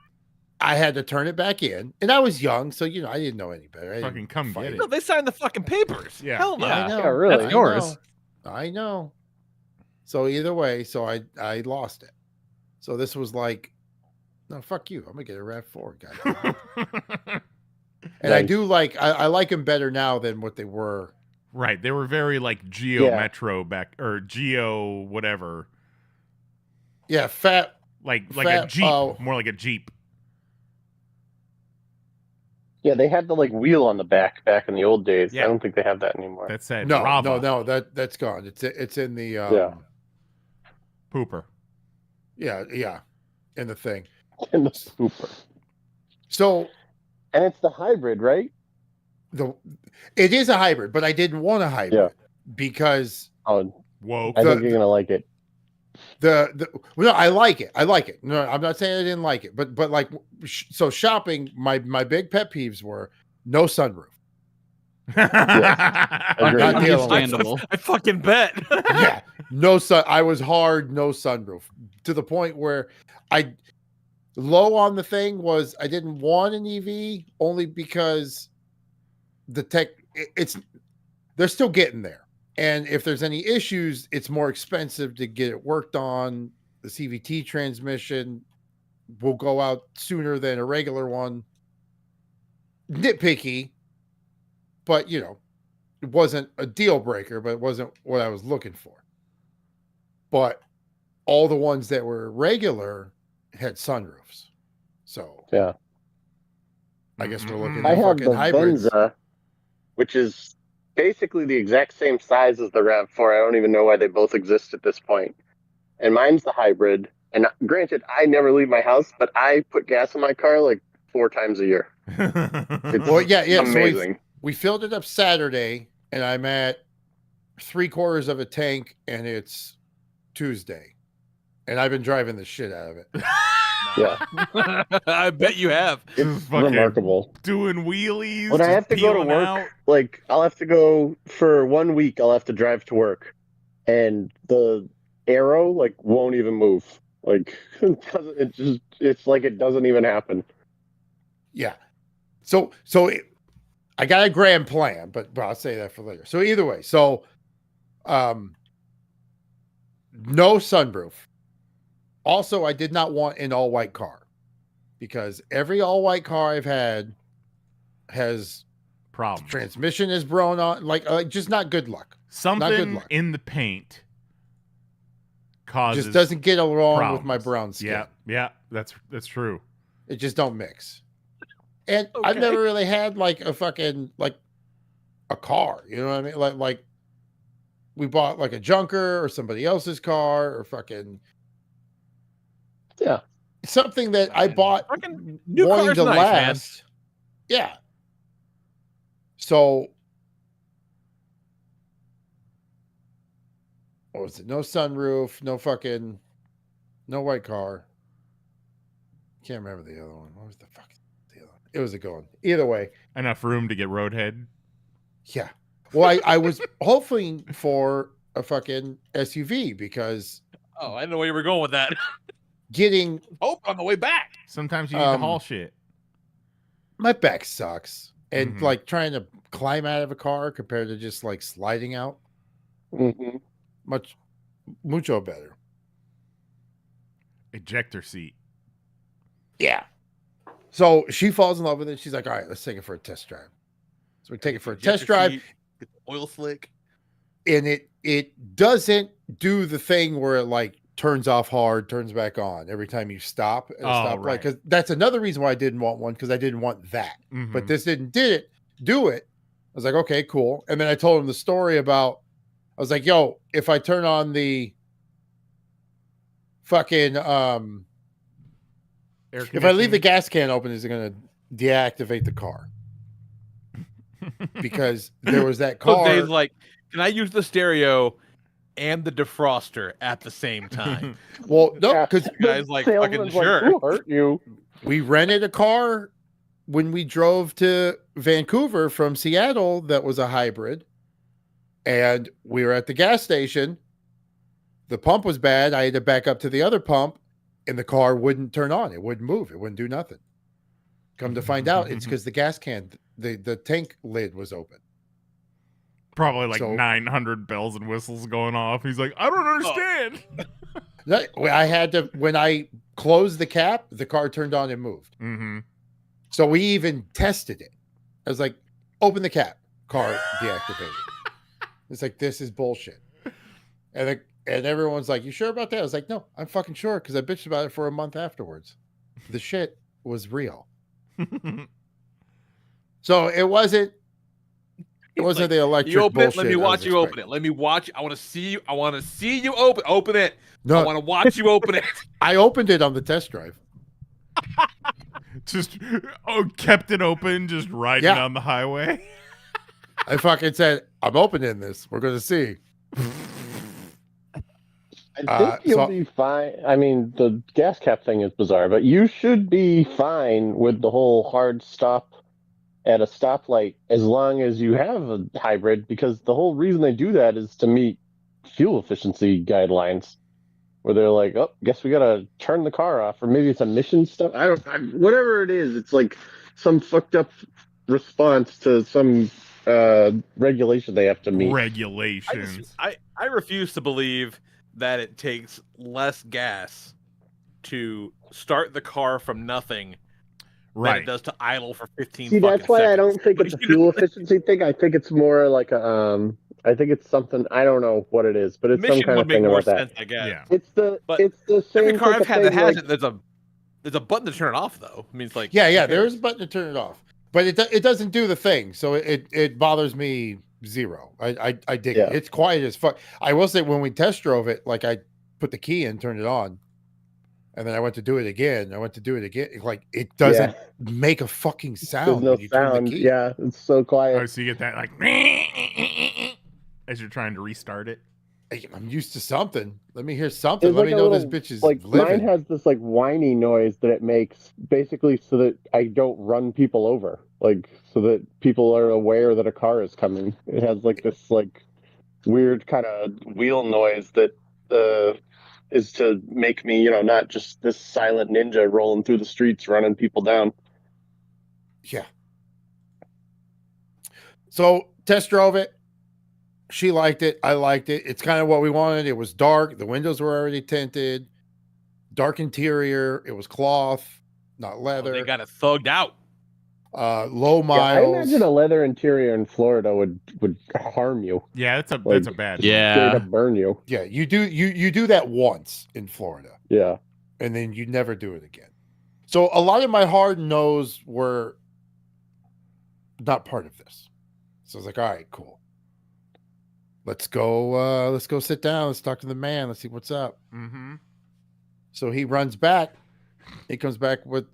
I had to turn it back in. And I was young, so, you know, I didn't know any better. Fucking come get it. No, they signed the fucking papers. Yeah. Hell no. I know. Yeah, really. That's yours. I know. So either way, so I lost it. So this was like, no, fuck you. I'm going to get a RAV4, guy. And I do like, I like them better now than what they were. Right. They were very like Geo Metro back, or Geo whatever. Yeah, fat. Like a Jeep. More like a Jeep. Yeah, they had the like wheel on the back in the old days. Yeah. I don't think they have that anymore. That said No, Rava. that's gone. It's in the Pooper. Yeah, in the thing. In the pooper. So, and it's the hybrid, right? It is a hybrid, but I didn't want a hybrid because whoa, I think you're gonna like it. No, I like it. I like it. No, I'm not saying I didn't like it, but like, so shopping, my big pet peeves were no sunroof. Understandable. I fucking bet. Yeah, no sun. I was hard, no sunroof, to the point where low on the thing was I didn't want an EV only because the tech they're still getting there. And if there's any issues, it's more expensive to get it worked on. The CVT transmission will go out sooner than a regular one. Nitpicky, but you know, it wasn't a deal breaker, but it wasn't what I was looking for. But all the ones that were regular had sunroofs. So yeah, I guess we're looking I at have fucking the hybrids. Venza, which is basically the exact same size as the RAV4. I don't even know why they both exist at this point. And mine's the hybrid. And granted, I never leave my house, but I put gas in my car like 4 times a year. It's amazing. So we filled it up Saturday, and I'm at 3/4 of a tank, and it's Tuesday. And I've been driving the shit out of it. Yeah. I bet you have. It's remarkable. Doing wheelies. When I have to go to work, out. like I'll have to go for 1 week, I'll have to drive to work. And the arrow like won't even move. Like it's like it doesn't even happen. Yeah. So I got a grand plan, but I'll say that for later. So either way, no sunroof. Also, I did not want an all-white car because every all-white car I've had has problems. Transmission is blown on, like just not good luck. Something not good luck. In the paint causes just doesn't get along problems. with my brown skin. Yeah, that's true. It just don't mix. And I've never really had like a fucking like a car, you know what I mean? Like we bought like a junker or somebody else's car or fucking something that I bought new wanting cars to nice, last. Man. Yeah. So what was it? No sunroof, no white car. Can't remember the other one. What was the fuck? It was a good one. Either way. Enough room to get roadhead. Yeah. Well, I was hoping for a fucking SUV because. Oh, I didn't know where you were going with that. Getting. Oh, on the way back. Sometimes you need to haul shit. My back sucks. And like trying to climb out of a car compared to just like sliding out. Mucho better. Ejector seat. Yeah. So she falls in love with it. She's like, all right, let's take it for a test drive. So we take it for a test drive. Get the oil slick. And it doesn't do the thing where it like turns off hard, turns back on every time you stop at a stoplight. Right. Because that's another reason why I didn't want one, because I didn't want that. But this didn't do it. I was like, okay, cool. And then I told him the story about, I was like, yo, if I turn on the fucking if I leave the gas can open, is it going to deactivate the car? Because there was that car. Dave's like, can I use the stereo and the defroster at the same time? Well, no, because guys like fucking sure. Hurt you. We rented a car when we drove to Vancouver from Seattle, that was a hybrid, and we were at the gas station. The pump was bad. I had to back up to the other pump, and the car wouldn't turn on. It wouldn't move. It wouldn't do nothing. Come to find out, it's because the gas can, the tank lid was open. Probably like 900 bells and whistles going off. He's like, I don't understand. I had to, when I closed the cap, the car turned on and moved. Mm-hmm. So we even tested it. I was like, open the cap, car deactivated. It's like, this is bullshit. And everyone's like, you sure about that? I was like, no, I'm fucking sure, because I bitched about it for a month afterwards. The shit was real. So it wasn't like, the electric you open bullshit. It, let me watch you open it. Let me watch. I want to see you. I want to see you open it. No, I want to watch you open it. I opened it on the test drive. Just kept it open, just riding down the highway. I fucking said, I'm opening this. We're going to see. I think you'll be fine. I mean, the gas cap thing is bizarre, but you should be fine with the whole hard stop at a stoplight as long as you have a hybrid, because the whole reason they do that is to meet fuel efficiency guidelines, where they're like, oh, guess we got to turn the car off, or maybe it's emission stuff. Whatever it is, it's like some fucked up response to some regulation they have to meet. Regulations. I refuse to believe that it takes less gas to start the car from nothing than it does to idle for 15 See, that's why seconds. I don't think it's a fuel efficiency thing. I think it's more like a I think it's something, I don't know what it is, but it's some kind of thing about that. I guess. Yeah. It's the same Every car type I've of had that thing, has like, it, there's a button to turn it off though. I mean, it's like yeah, there is a button to turn it off, but it doesn't do the thing, so it bothers me zero. I dig it. It's quiet as fuck. I will say, when we test drove it, like, I put the key in, turned it on, and then I went to do it again. Like, it doesn't make a fucking sound. There's no when you turn sound. the key. Yeah, it's so quiet. Oh, so you get that like as you're trying to restart it. I'm used to something. Let me hear something. It's Let like me a know little, this bitch is like, living. mine has this like whiny noise that it makes, basically so that I don't run people over, like, so that people are aware that a car is coming. It has like this like weird kind of wheel noise that is to make me, not just this silent ninja rolling through the streets running people down. Yeah. So test drove it. She liked it. I liked it. It's kind of what we wanted. It was dark. The windows were already tinted. Dark interior. It was cloth, not leather. They got it thugged out. Low miles. Yeah, I imagine a leather interior in Florida would harm you. Yeah, that's a bad. Straight up burn you. Yeah, you do that once in Florida. Yeah. And then you never do it again. So a lot of my hard no's were not part of this. So I was like, all right, cool. Let's go sit down. Let's talk to the man. Let's see what's up. Mm-hmm. So he runs back. He comes back with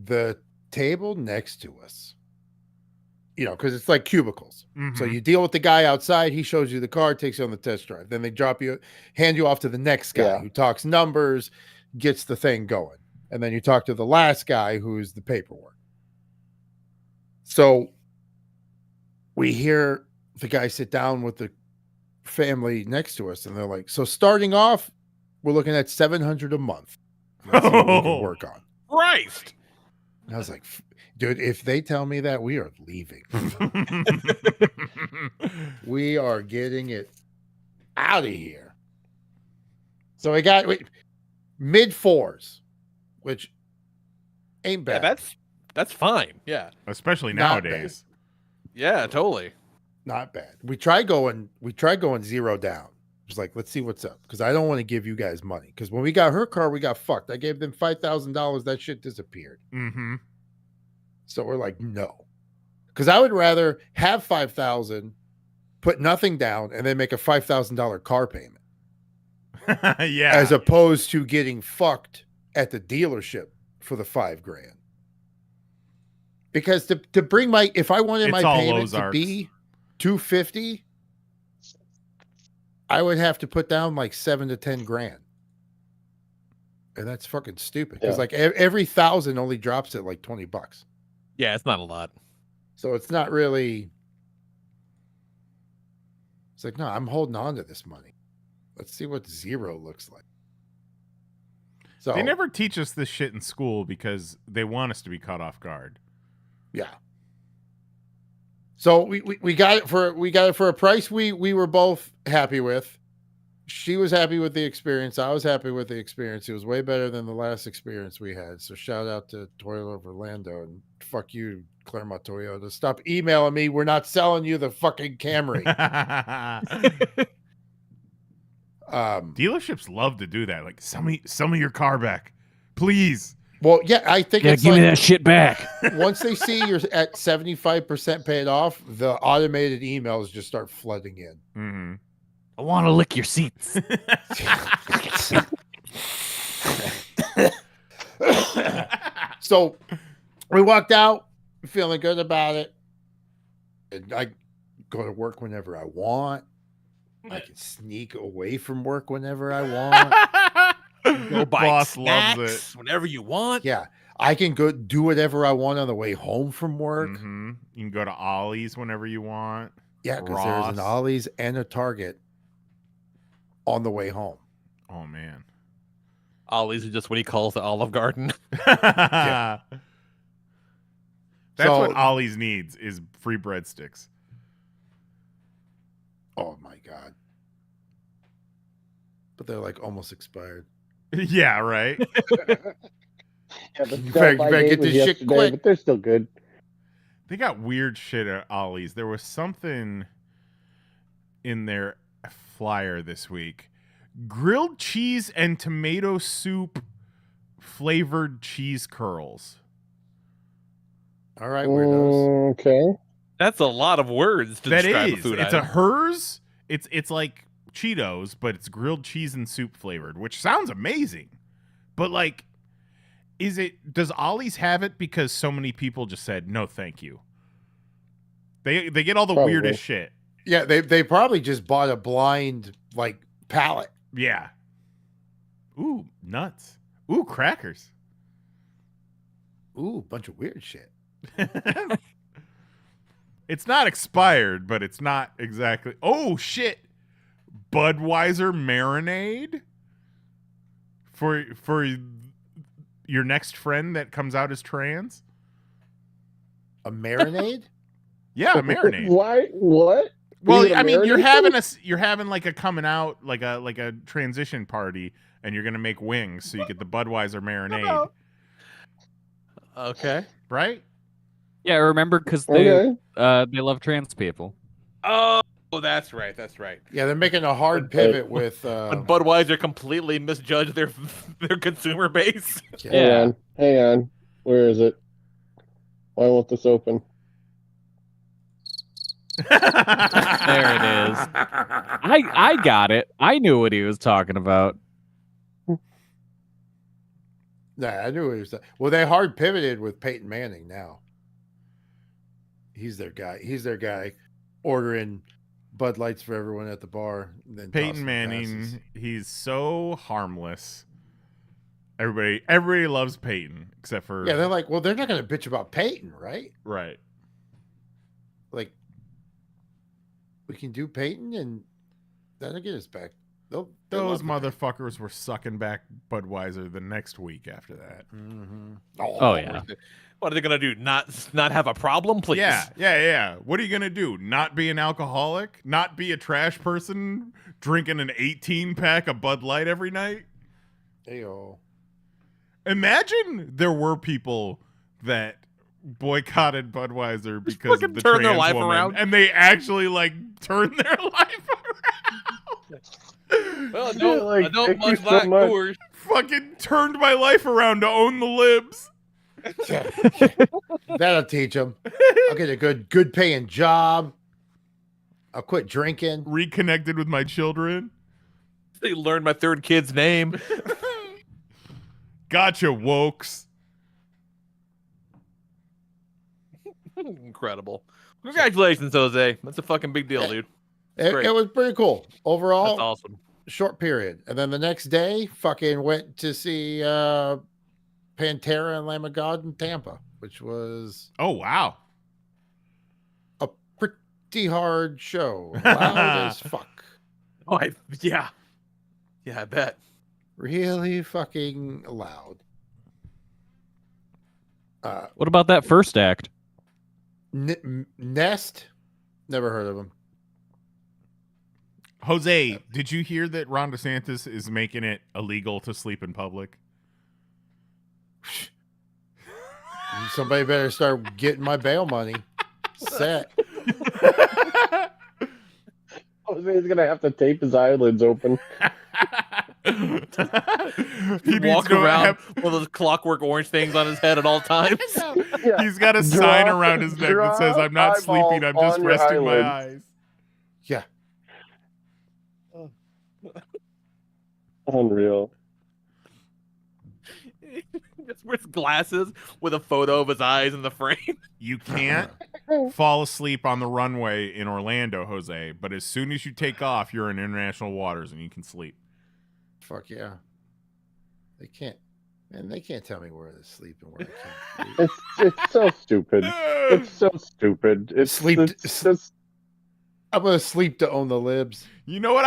the table next to us, because it's like cubicles. Mm-hmm. So you deal with the guy outside. He shows you the car, takes you on the test drive. Then they hand you off to the next guy who talks numbers, gets the thing going. And then you talk to the last guy, who's the paperwork. So we hear the guy sit down with the family next to us, and they're like, so starting off, we're looking at $700 a month. That's what we can work on. Christ. And I was like, dude, if they tell me that, we are leaving. We are getting it out of here. So we got mid fours, which ain't bad. Yeah, that's fine. Yeah. Especially Not nowadays. Yeah, totally. Not bad. We tried going zero down. It was like, let's see what's up, because I don't want to give you guys money. Because when we got her car, we got fucked. I gave them $5,000. That shit disappeared. Mm-hmm. So we're like, no, because I would rather have $5,000, put nothing down, and then make a $5,000 car payment. Yeah. As opposed to getting fucked at the dealership for the $5,000. Because to bring if I wanted my payment to be $250, I would have to put down like $7,000 to $10,000. And that's fucking stupid because like every 1,000 only drops at like $20. Yeah, it's not a lot. So it's not really. It's like, no, I'm holding on to this money. Let's see what 0 looks like. So they never teach us this shit in school because they want us to be caught off guard. Yeah. So we got it for a price we were both happy with. She was happy with the experience. I was happy with the experience. It was way better than the last experience we had. So shout out to Toyota of Orlando and fuck you, Claremont Toyota. Stop emailing me. We're not selling you the fucking Camry. Dealerships love to do that. Like, sell me your car back, please. Well, yeah, I think Yeah, it's give like, me that shit back. once they see you're at 75% paid off, the automated emails just start flooding in. Mm-hmm. I want to lick your seats. So we walked out feeling good about it. And I go to work whenever I want. I can sneak away from work whenever I want. Go buy Boss snacks loves it. whenever you want. Yeah. I can go do whatever I want on the way home from work. Mm-hmm. You can go to Ollie's whenever you want. Yeah, because there's an Ollie's and a Target on the way home. Oh, man. Ollie's is just what he calls the Olive Garden. Yeah. That's So- what Ollie's needs is free breadsticks. Oh my God. But they're like almost expired. Yeah, right. Yeah, the You better sell-by get date was this shit yesterday, quick. but they're still good. They got weird shit at Ollie's. There was something in their flyer this week. Grilled cheese and tomato soup flavored cheese curls. All right, weirdos. Okay. That's a lot of words to That describe is. a food It's item. a hers. It's like Cheetos, but it's grilled cheese and soup flavored, which sounds amazing. But like, does Ollie's have it because so many people just said no thank you? They get all the Probably. weirdest shit. Yeah, they probably just bought a blind like pallet. Yeah. Ooh, nuts. Ooh, crackers. Ooh, bunch of weird shit. It's not expired, but it's not exactly. Oh shit! Budweiser marinade for your next friend that comes out as trans. A marinade? Yeah, a marinade. Why? What? Well, You I mean, you're marinate having like a coming out, like a transition party, and you're gonna make wings, so you get the Budweiser marinade, Okay. right? Yeah, remember because Okay. they love trans people. Oh, that's right. That's right. Yeah, they're making a hard pivot with When Budweiser completely misjudged their consumer base. Yeah. Hang on. Where is it? Why won't this open? There it is. I got it. I knew what he was talking about. Nah, I knew it was. Well, they hard pivoted with Peyton Manning now. He's their guy. He's their guy, ordering Bud Lights for everyone at the bar. And then Peyton tossing Manning, passes. he's so harmless. Everybody loves Peyton except for Yeah, they're like, well, they're not going to bitch about Peyton, right? right. Like, we can do Peyton, and that'll get us back. They'll Those love the motherfuckers were sucking back Budweiser the next week after that. Peyton. Oh, yeah. What are they gonna do? Not have a problem, please? Yeah. What are you gonna do? Not be an alcoholic? Not be a trash person drinking an 18-pack of Bud Light every night? Ayo. Imagine there were people that boycotted Budweiser because fucking of the turn their trans life woman, around. and they actually like turned their life around. Well, Yeah, like, I don't thank you much so like much. Coors. Fucking turned my life around to own the libs. That'll teach them. I'll get a good paying job. I'll quit drinking. Reconnected with my children. They learned my third kid's name. Gotcha, wokes. Incredible. Congratulations, Jose. That's a fucking big deal, dude. It was pretty cool. Overall, That's awesome. short period. And then the next day, fucking went to see Pantera and Lamb of God in Tampa, which was Oh, wow. a pretty hard show. Loud as fuck. Oh, yeah, I bet. Really fucking loud. What about that first act? Nest? Never heard of him. Jose, did you hear that Ron DeSantis is making it illegal to sleep in public? Somebody better start getting my bail money set. Jose's gonna have to tape his eyelids open. He walk around with those clockwork orange things on his head at all times. Yeah. He's got a sign around his neck that says, "I'm not sleeping, I'm just resting my eyes." Yeah. Unreal. Just wears glasses with a photo of his eyes in the frame. You can't fall asleep on the runway in Orlando, Jose, but as soon as you take off, you're in international waters and you can sleep. Fuck yeah. They can't. Man, they can't tell me where to sleep and where I can't sleep. It's so stupid. It's so stupid. It's just... I'm gonna sleep to own the libs. You know what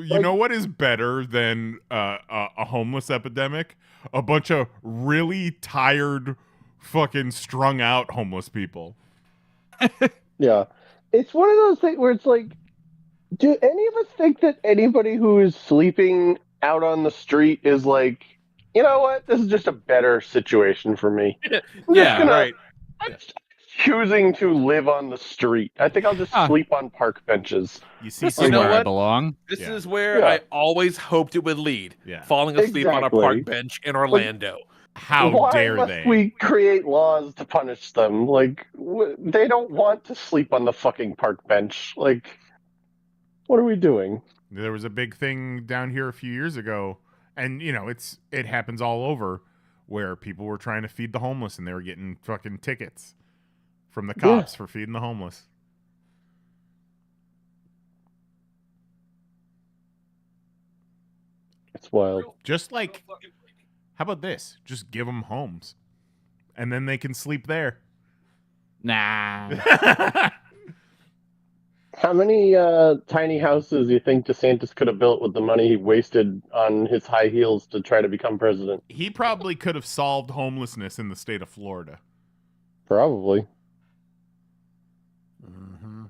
you know what is better than a homeless epidemic? A bunch of really tired, fucking strung out homeless people. Yeah. It's one of those things where it's like, do any of us think that anybody who is sleeping out on the street is like, you know what? This is just a better situation for me. Right. I'm choosing to live on the street. I think I'll just sleep on park benches. You see, You know where I belong. This is where I always hoped it would lead. Yeah. Falling asleep on a park bench in Orlando. How Why dare must they? we create laws to punish them? Like, they don't want to sleep on the fucking park bench. Like, what are we doing? There was a big thing down here a few years ago, and you know, it happens all over, where people were trying to feed the homeless and they were getting fucking tickets from the cops for feeding the homeless. It's wild. Just like, how about this? Just give them homes, and then they can sleep there. Nah. How many tiny houses do you think DeSantis could have built with the money he wasted on his high heels to try to become president? He probably could have solved homelessness in the state of Florida. Probably. Mm-hmm.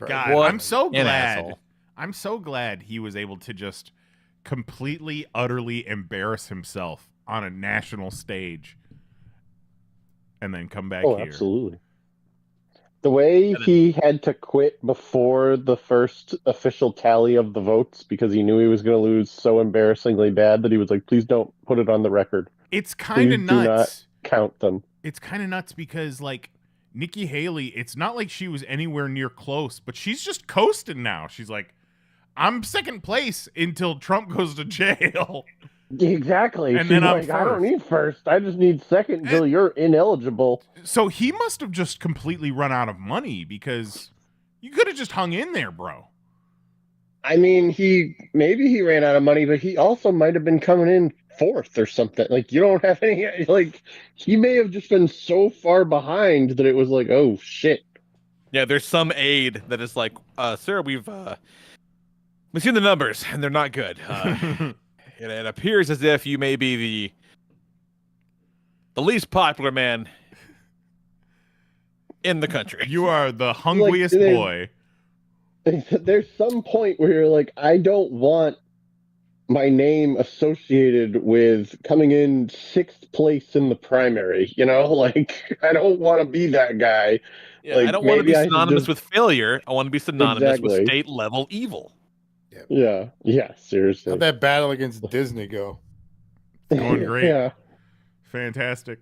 God, I'm so glad. I'm so glad he was able to just completely, utterly embarrass himself on a national stage and then come back here. Absolutely. The way he had to quit before the first official tally of the votes because he knew he was going to lose so embarrassingly bad that he was like, please don't put it on the record. It's kind of nuts. Do not count them. It's kind of nuts because, like, Nikki Haley, it's not like she was anywhere near close, but she's just coasting now. She's like, I'm second place until Trump goes to jail. Exactly. And then I'm like, I don't need first. I just need second until you're ineligible. So he must have just completely run out of money because you could have just hung in there, bro. I mean, maybe he ran out of money, but he also might have been coming in fourth or something. Like, you don't have any, like, he may have just been so far behind that it was like, oh, shit. Yeah, there's some aide that is like, sir, we've seen the numbers, and they're not good. It appears as if you may be the least popular man in the country. You are the hungriest boy. There's some point where you're like, I don't want my name associated with coming in 6th place in the primary. You know, like, I don't want to be that guy. Yeah, like, I don't want to be synonymous with failure. I want to be synonymous with state level evil. Yeah, seriously. How'd that battle against Disney go? Going great. Yeah. Fantastic.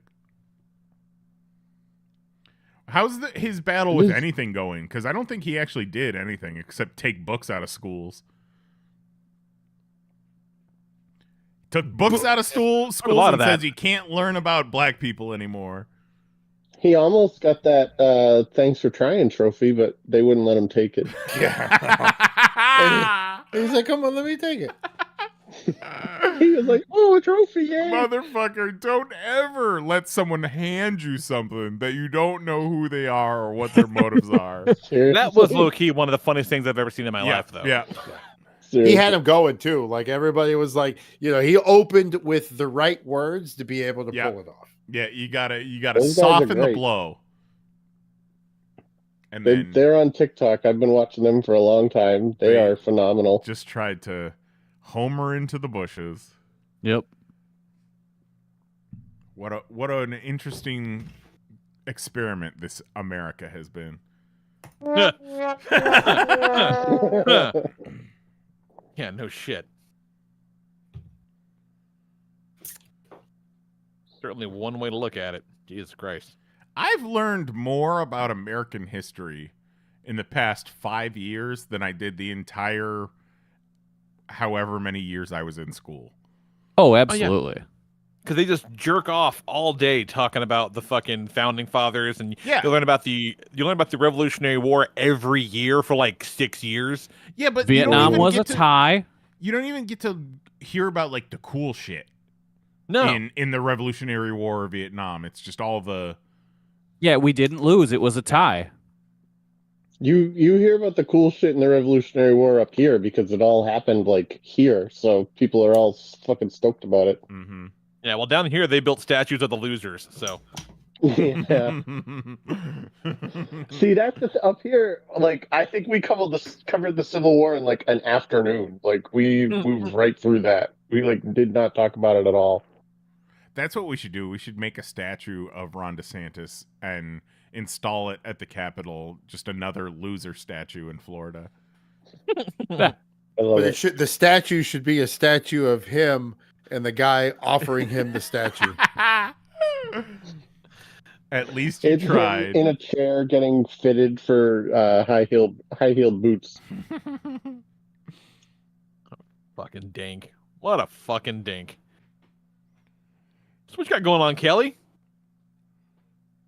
How's his battle with anything going? Because I don't think he actually did anything except take books out of schools. Took books out of schools and says you can't learn about black people anymore. He almost got that thanks for trying trophy, but they wouldn't let him take it. Yeah. And he's like, "Come on, let me take it." He was like, "Oh, a trophy, yay!" Motherfucker, don't ever let someone hand you something that you don't know who they are or what their motives are. That was low key one of the funniest things I've ever seen in my life, though. Yeah. He had him going too. Like everybody was like, he opened with the right words to be able to pull it off. Yeah, you gotta Those guys are soften the great. blow. And They're on TikTok. I've been watching them for a long time. They are phenomenal. Just tried to homer into the bushes. Yep. What an interesting experiment this America has been. Yeah, no shit. Certainly one way to look at it. Jesus Christ. I've learned more about American history in the past 5 years than I did the entire however many years I was in school. Oh, absolutely. Because they just jerk off all day talking about the fucking founding fathers, and you learn about the Revolutionary War every year for like 6 years. Yeah, but Vietnam was a tie. You don't even get to hear about like the cool shit. No. In the Revolutionary War of Vietnam, it's just all the. Yeah, we didn't lose. It was a tie. You hear about the cool shit in the Revolutionary War up here because it all happened like here, so people are all fucking stoked about it. Mm-hmm. Yeah, well, down here they built statues of the losers, so. Yeah. See, that's up here. Like, I think we covered the Civil War in like an afternoon. Like, we moved right through that. We like did not talk about it at all. That's what we should do. We should make a statue of Ron DeSantis and install it at the Capitol. Just another loser statue in Florida. But the statue should be a statue of him and the guy offering him the statue. At least you tried. In a chair getting fitted for high-heeled boots. Fucking dink. What a fucking dink. So what you got going on, Kelly?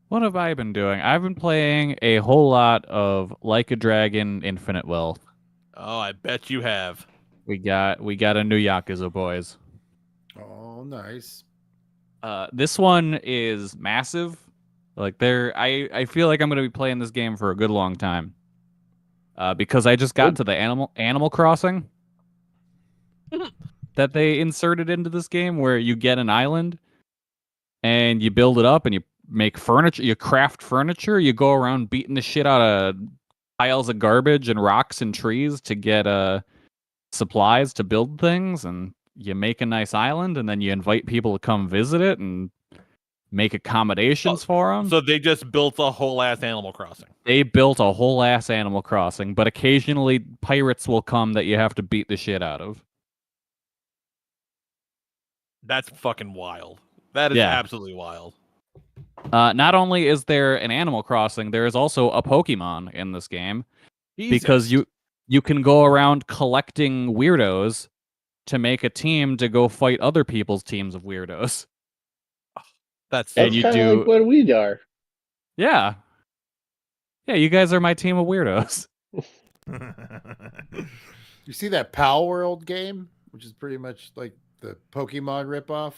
What have I been doing? I've been playing a whole lot of Like a Dragon Infinite Wealth. Oh, I bet you have. We got a new Yakuza, boys. Oh, nice. This one is massive. Like I feel like I'm going to be playing this game for a good long time. Because I just got to the Animal Crossing that they inserted into this game, where you get an island and you build it up and you make furniture, you craft furniture, you go around beating the shit out of piles of garbage and rocks and trees to get supplies to build things, and you make a nice island, and then you invite people to come visit it and make accommodations for them. So they just built a whole ass Animal Crossing. They built a whole ass Animal Crossing, but occasionally pirates will come that you have to beat the shit out of. That's fucking wild. That is absolutely wild. Not only is there an Animal Crossing, there is also a Pokemon in this game. Jesus. Because you can go around collecting weirdos to make a team to go fight other people's teams of weirdos. That's kind of like what we are. Yeah. Yeah, you guys are my team of weirdos. You see that Pal World game, which is pretty much like the Pokemon ripoff?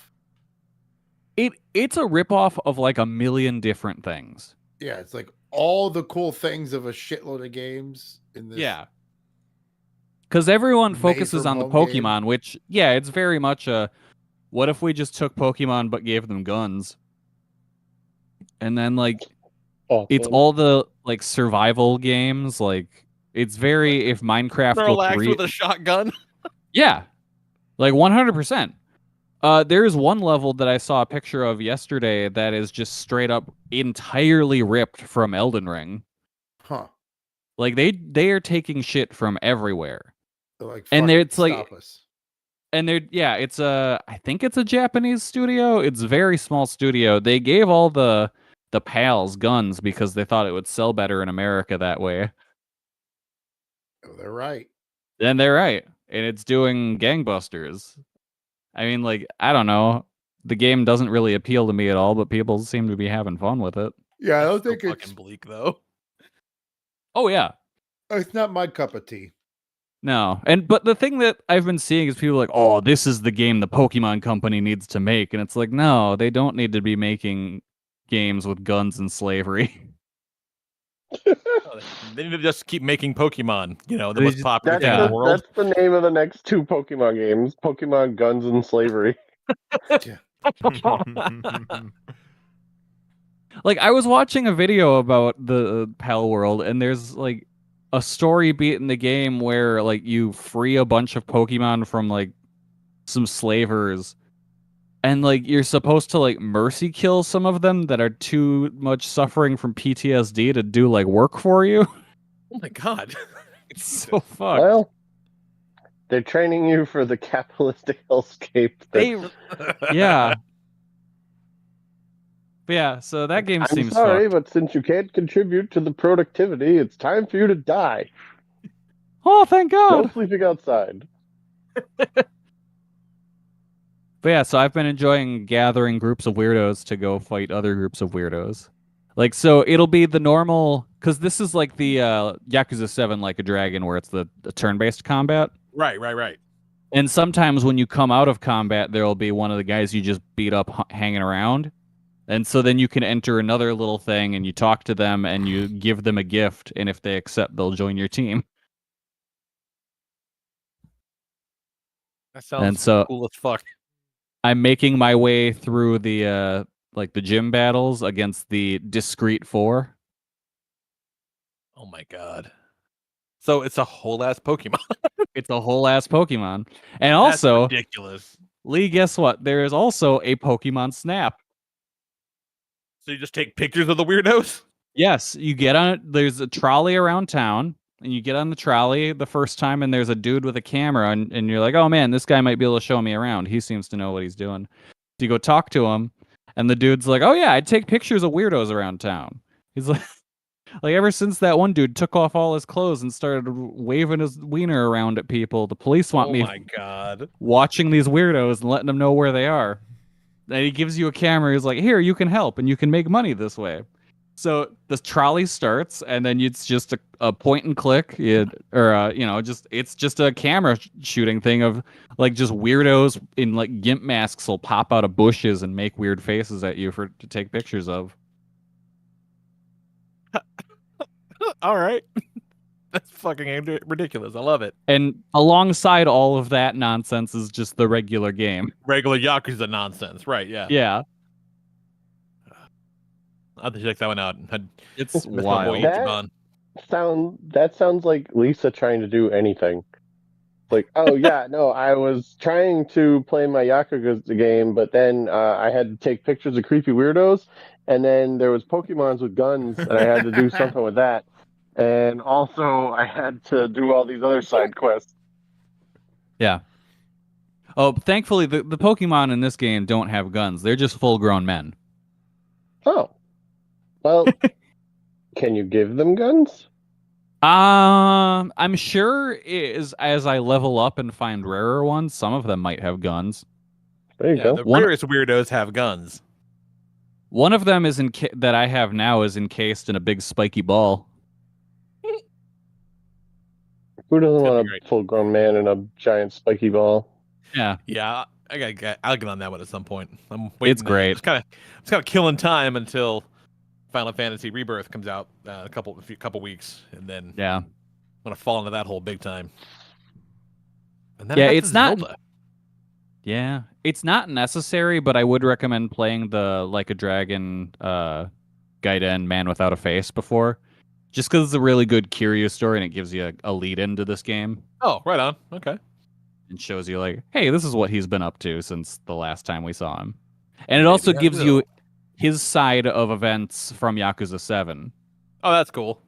It's a ripoff of like a million different things. Yeah, it's like all the cool things of a shitload of games in this. Yeah. Because everyone focuses on the Pokemon, which, yeah, it's very much a, what if we just took Pokemon but gave them guns? And then, like, it's all the, like, survival games. Like, it's very, if Minecraft Relax with a shotgun. Yeah. Like, 100%. There is one level that I saw a picture of yesterday that is just straight up entirely ripped from Elden Ring. Huh. Like, they are taking shit from everywhere. They're like, and it's like, stop us. and they're, yeah, it's I think it's a Japanese studio. It's a very small studio. They gave all the pals guns because they thought it would sell better in America that way. Oh, they're right. And they're right. And it's doing gangbusters. I mean, like, I don't know. The game doesn't really appeal to me at all, but people seem to be having fun with it. Yeah, I don't think it's fucking bleak though. Oh yeah. It's not my cup of tea. No. But the thing that I've been seeing is people like, oh, this is the game the Pokemon company needs to make. And it's like, no, they don't need to be making games with guns and slavery. They need to just keep making Pokemon, the They most just- popular That's thing in the the world. that's the name of the next 2 Pokemon games: Pokemon Guns and Slavery. Like, I was watching a video about the Pal World, and there's like a story beat in the game where like you free a bunch of Pokemon from like some slavers, and like you're supposed to like mercy kill some of them that are too much suffering from PTSD to do like work for you. Oh my god. It's so fucked. Well, they're training you for the capitalistic hellscape. Yeah. But yeah, so that game I'm seems sorry, fucked. but since you can't contribute to the productivity, it's time for you to die. Oh, thank God. No sleeping outside. But yeah, so I've been enjoying gathering groups of weirdos to go fight other groups of weirdos. Like, so it'll be the normal, because this is like the Yakuza 7 Like a Dragon, where it's the turn-based combat. Right. And sometimes when you come out of combat, there'll be one of the guys you just beat up hanging around. And so then you can enter another little thing, and you talk to them, and you give them a gift, and if they accept, they'll join your team. That sounds cool as fuck. I'm making my way through the like the gym battles against the Discreet Four. Oh my god. So it's a whole ass Pokemon. It's a whole ass Pokemon. And also, that's ridiculous. Lee, guess what? There is also a Pokemon Snap. So you just take pictures of the weirdos? Yes, you get on it. There's a trolley around town, and you get on the trolley the first time, and there's a dude with a camera, and you're like, oh man, this guy might be able to show me around. He seems to know what he's doing. So you go talk to him, and the dude's like, oh yeah, I take pictures of weirdos around town. He's like, ever since that one dude took off all his clothes and started waving his wiener around at people, the police want me my god. watching these weirdos and letting them know where they are. And he gives you a camera. He's like, here, you can help, and you can make money this way. So the trolley starts, and then it's just a point and click, it's just a camera shooting thing of like just weirdos in like gimp masks will pop out of bushes and make weird faces at you to take pictures of. All right. That's fucking ridiculous. I love it. And alongside all of that nonsense is just the regular game. Regular Yakuza nonsense, right? Yeah. Yeah. I'll have to check that one out. It's wild. That sounds like Lisa trying to do anything. Like, oh yeah, no, I was trying to play my Yakuza game, but then I had to take pictures of creepy weirdos, and then there was Pokemons with guns, and I had to do something with that. And also, I had to do all these other side quests. Yeah. Oh, thankfully, the Pokemon in this game don't have guns. They're just full-grown men. Oh. Well, can you give them guns? I'm sure as I level up and find rarer ones, some of them might have guns. There you go. The rarest weirdos have guns. One of them is that I have now is encased in a big spiky ball. Who doesn't want a full-grown man in a giant spiky ball? Yeah. Yeah, I'll get on that one at some point. I'm waiting. It's great. It's kind of killing time until Final Fantasy Rebirth comes out a couple weeks, and then yeah, I'm gonna fall into that hole big time. And then it's not. Zelda. Yeah, it's not necessary, but I would recommend playing the Like a Dragon Gaiden Man Without a Face before, just because it's a really good Kiryu story and it gives you a lead into this game. Oh, right on. Okay. And shows you like, hey, this is what he's been up to since the last time we saw him. And it also gives you his side of events from Yakuza 7. Oh, that's cool.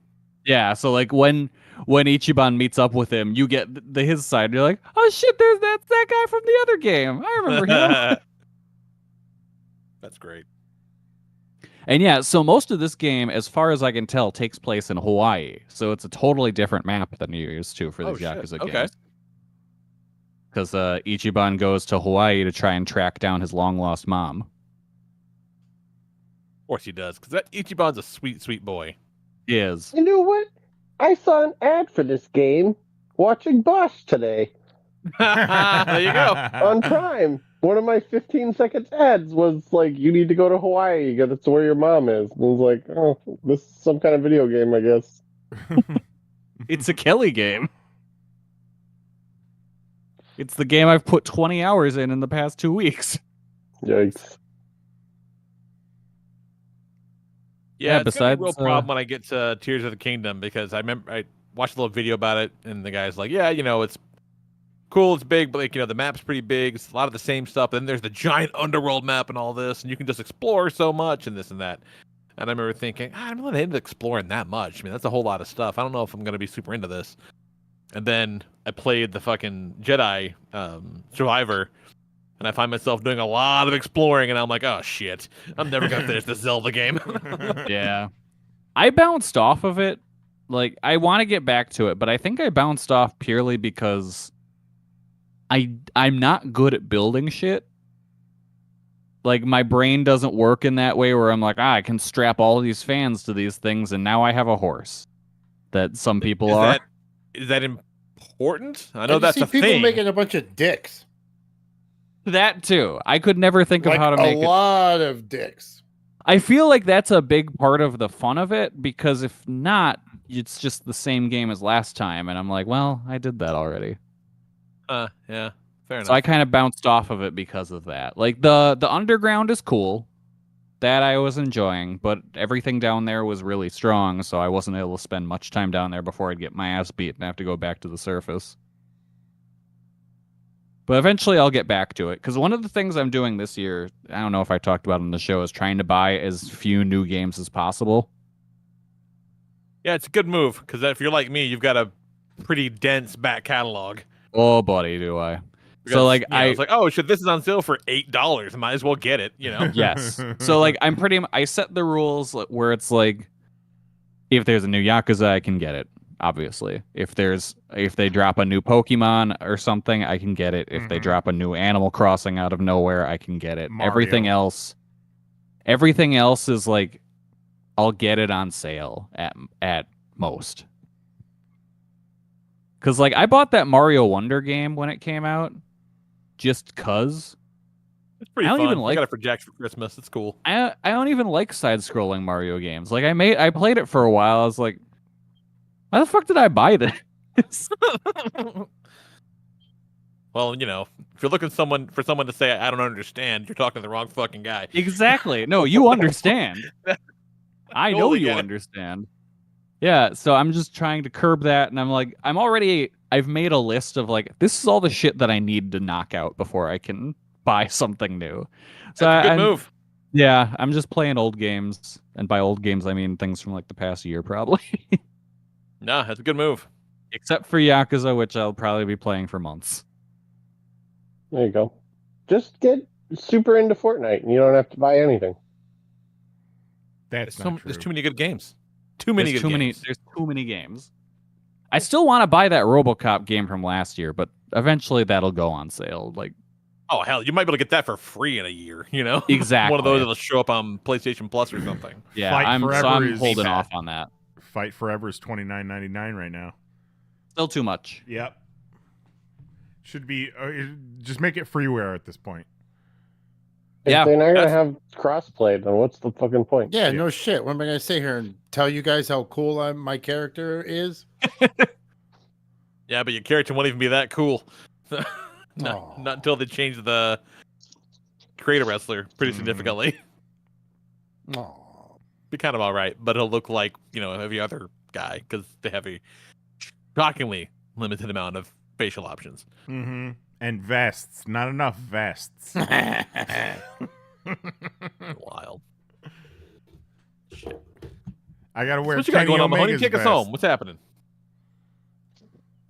Yeah, so like when Ichiban meets up with him, you get his side. You're like, oh shit, there's that guy from the other game. I remember him. That's great. And yeah, so most of this game, as far as I can tell, takes place in Hawaii. So it's a totally different map than you're used to for these Yakuza games. Because Ichiban goes to Hawaii to try and track down his long-lost mom. Of course he does, because that Ichiban's a sweet, sweet boy. He is. You know what? I saw an ad for this game. watching Bosch today There you go. on Prime. One of my 15-second ads was like, "You need to go to Hawaii. That's where your mom is." And I was like, "Oh, this is some kind of video game, I guess." It's a Kelly game. It's the game I've put 20 hours in the past 2 weeks. Yikes. Yeah, it's gonna be a real besides, problem when I get to Tears of the Kingdom, because I remember I watched a little video about it, and the guy's like, "Yeah, it's cool, it's big, but the map's pretty big. It's a lot of the same stuff. And then there's the giant underworld map and all this, and you can just explore so much and this and that." And I remember thinking, I'm not into exploring that much. I mean, that's a whole lot of stuff. I don't know if I'm gonna be super into this. And then I played the fucking Jedi Survivor, and I find myself doing a lot of exploring, and I'm like, oh shit, I'm never gonna finish this Zelda game. Yeah. I bounced off of it. Like, I want to get back to it, but I think I bounced off purely because I'm not good at building shit. Like, my brain doesn't work in that way where I'm like, I can strap all these fans to these things, and now I have a horse. That some people are. Is that important? I know I that's see a people thing. making a bunch of dicks. That too. I could never think of Like how to make a it. lot of dicks. I feel like that's a big part of the fun of it, because if not, it's just the same game as last time, and I'm like, well, I did that already. Yeah, fair enough. So I kind of bounced off of it because of that. Like, the underground is cool. That I was enjoying, but everything down there was really strong, so I wasn't able to spend much time down there before I'd get my ass beat and have to go back to the surface. But eventually I'll get back to it, because one of the things I'm doing this year, I don't know if I talked about on the show, is trying to buy as few new games as possible. Yeah, it's a good move, because if you're like me, you've got a pretty dense back catalog. Oh, buddy, do I. Because, so, like, I was like, oh shit, this is on sale for $8. Might as well get it, Yes. So, like, I set the rules where it's like, if there's a new Yakuza, I can get it, obviously. If they drop a new Pokemon or something, I can get it. If they drop a new Animal Crossing out of nowhere, I can get it. Mario. Everything else is like, I'll get it on sale at most. Because, like, I bought that Mario Wonder game when it came out, just cuz. It's pretty I don't fun. even like- I got it for Jax for Christmas. It's cool. I don't even like side-scrolling Mario games. Like, I played it for a while. I was like, why the fuck did I buy this? Well, if you're looking for someone to say I don't understand, you're talking to the wrong fucking guy. Exactly. No, you understand. I know Totally you get it. understand. Yeah, so I'm just trying to curb that, and I'm like, I've made a list of, like, this is all the shit that I need to knock out before I can buy something new. So That's a good move. Yeah, I'm just playing old games, and by old games I mean things from, like, the past year, probably. No, that's a good move. Except for Yakuza, which I'll probably be playing for months. There you go. Just get super into Fortnite, and you don't have to buy anything. That's not true. There's too many good games. There's too many games. I still want to buy that RoboCop game from last year, but eventually that'll go on sale. Like, oh hell, you might be able to get that for free in a year. Exactly. One of those that'll show up on PlayStation Plus or something. Yeah, Fight I'm Forever is holding bad. off on that. Fight Forever is $29.99 right now. Still too much. Yep. Should be just make it freeware at this point. If Yeah, they're not gonna have crossplay, then what's the fucking point? Yeah, no shit. What am I gonna sit here and tell you guys how cool my character is? Yeah, but your character won't even be that cool. Oh. Not until they change the creator wrestler pretty significantly. Oh. Be kind of all right, but it'll look like every other guy because they have a shockingly limited amount of facial options. Mm-hmm. And vests. Not enough vests. Wild. I gotta wear. What you got Kenny going on, Mahoney? Omega's Take us vest. home. What's happening?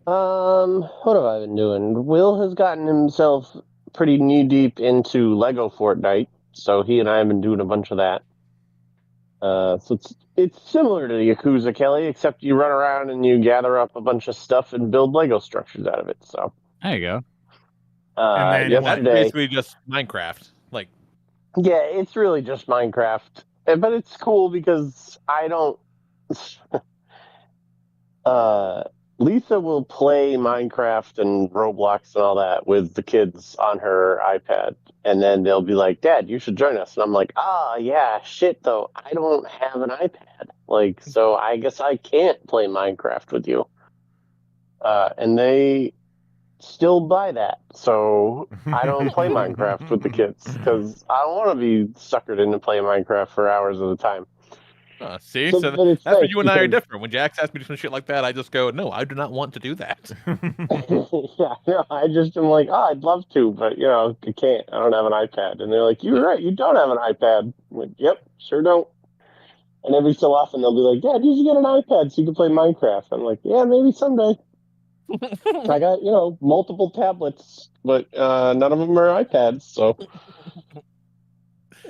What have I been doing? Will has gotten himself pretty knee deep into Lego Fortnite, so he and I have been doing a bunch of that. So it's similar to Yakuza, Kelly, except you run around and you gather up a bunch of stuff and build Lego structures out of it. So there you go. And then That's yesterday, basically just Minecraft. Like, yeah, it's really just Minecraft, but it's cool because I don't. Lisa will play Minecraft and Roblox and all that with the kids on her iPad. And then they'll be like, Dad, you should join us. And I'm like, yeah, shit, though. I don't have an iPad. Like, so I guess I can't play Minecraft with you. And they still buy that. So I don't play Minecraft with the kids because I don't want to be suckered into playing Minecraft for hours at a time. See, So, so but it's that's where nice you and I are because- different. When Jax asks me to do some shit like that, I just go, no, I do not want to do that. Yeah, no, I just am like, I'd love to, but I can't. I don't have an iPad. And they're like, you're right, you don't have an iPad. I'm like, yep, sure don't. And every so often they'll be like, Dad, you should get an iPad so you can play Minecraft. I'm like, yeah, maybe someday. I got, multiple tablets, but none of them are iPads, so.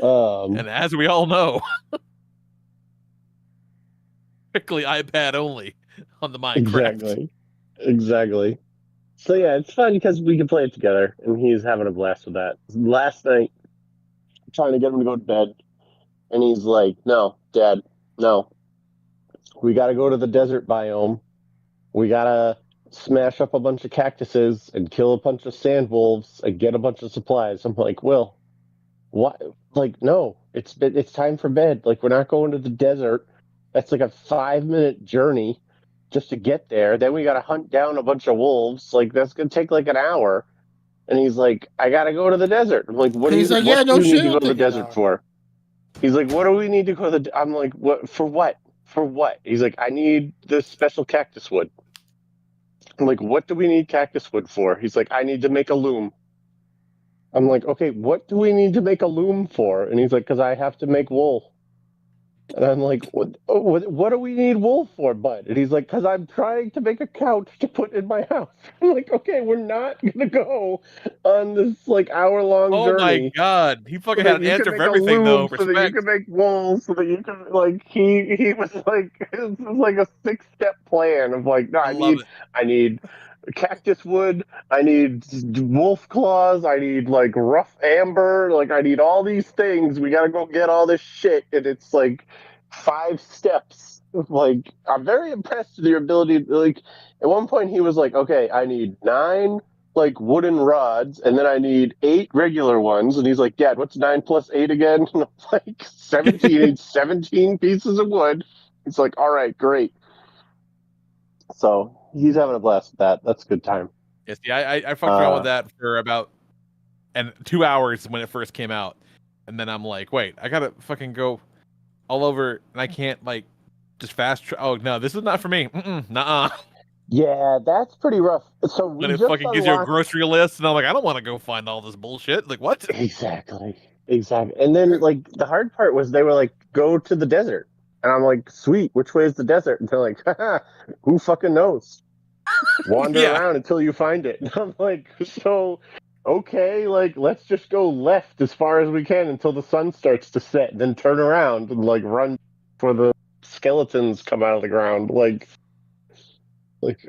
And as we all know, strictly iPad only on the Minecraft. Exactly. So yeah, it's fun because we can play it together, and he's having a blast with that. Last night, I'm trying to get him to go to bed, and he's like, no, Dad, no. We got to go to the desert biome. We got to smash up a bunch of cactuses and kill a bunch of sand wolves and get a bunch of supplies. I'm like, Will, what? Like, no, it's time for bed. Like, we're not going to the desert. That's like a 5-minute journey just to get there. Then we got to hunt down a bunch of wolves. Like, that's going to take like an hour. And he's like, I got to go to the desert. I'm like, what do you need to go to the desert for? He's like, what do we need to go to the... I'm like, what? For what? For what? He's like, I need this special cactus wood. I'm like, what do we need cactus wood for? He's like, I need to make a loom. I'm like, okay, what do we need to make a loom for? And he's like, because I have to make wool. And I'm like, what do we need wool for, bud? And he's like, because I'm trying to make a couch to put in my house. I'm like, okay, we're not going to go on this, like, hour-long journey. Oh, my God. He fucking had an answer for everything, though. So that you can make wool, so that you can, like, he was like, this was like a 6-step plan of, like, no, I need cactus wood, I need wolf claws, I need, like, rough amber, like, I need all these things. We gotta go get all this shit, and it's, like, 5 steps. Like, I'm very impressed with your ability. Like, at one point he was like, okay, I need 9, like, wooden rods, and then I need 8 regular ones. And he's like, Dad, what's 9 plus 8 again? And I'm like, 17. You need 17 pieces of wood. He's like, all right, great. So he's having a blast with that. That's a good time. Yes, yeah, I fucked around with that for about 2 hours when it first came out. And then I'm like, wait, I gotta fucking go all over, and I can't, like, just oh, no, this is not for me. Nuh-uh. Yeah, that's pretty rough. So Then it fucking gives you a grocery list, and I'm like, I don't want to go find all this bullshit. Like, what? Exactly. And then, like, the hard part was they were like, go to the desert. And I'm like, sweet, which way is the desert? And they're like, haha, who fucking knows? Wander around until you find it. And I'm like, so, okay, like, let's just go left as far as we can until the sun starts to set, then turn around and, like, run before the skeletons come out of the ground. Like,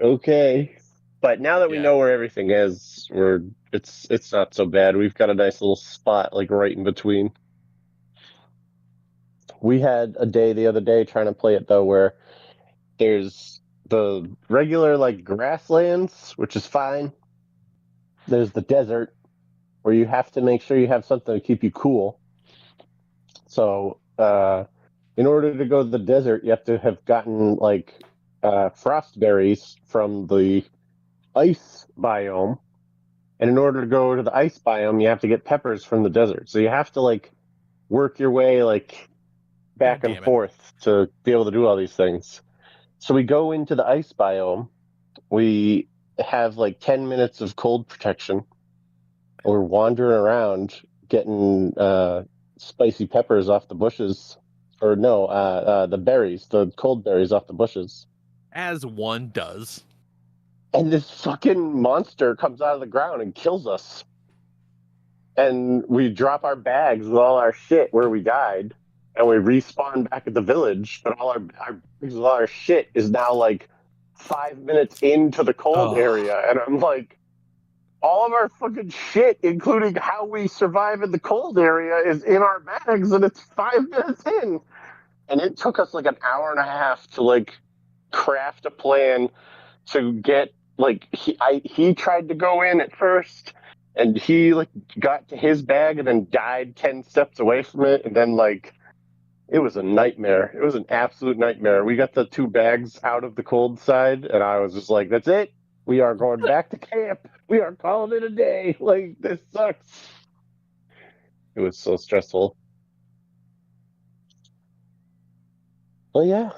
okay. But now that we know where everything is, it's not so bad. We've got a nice little spot, like, right in between. We had a day the other day trying to play it, though, where there's the regular, like, grasslands, which is fine. There's the desert, where you have to make sure you have something to keep you cool. So, in order to go to the desert, you have to have gotten, like, frost berries from the ice biome. And in order to go to the ice biome, you have to get peppers from the desert. So you have to, like, work your way, like, back and forth to be able to do all these things. So we go into the ice biome. We have like 10 minutes of cold protection. We're wandering around getting spicy peppers off the bushes. Or no, the berries, the cold berries off the bushes. As one does. And this fucking monster comes out of the ground and kills us. And we drop our bags with all our shit where we died. And we respawn back at the village, but all our shit is now like 5 minutes into the cold area, and I'm like, all of our fucking shit, including how we survive in the cold area, is in our bags, and it's 5 minutes in. And it took us like an hour and a half to like craft a plan to get he tried to go in at first, and he got to his bag and then died 10 steps away from it, and then it was a nightmare. It was an absolute nightmare. We got the 2 bags out of the cold side, and I was just like, "That's it. We are going back to camp. We are calling it a day. This sucks." It was so stressful. Well, yeah,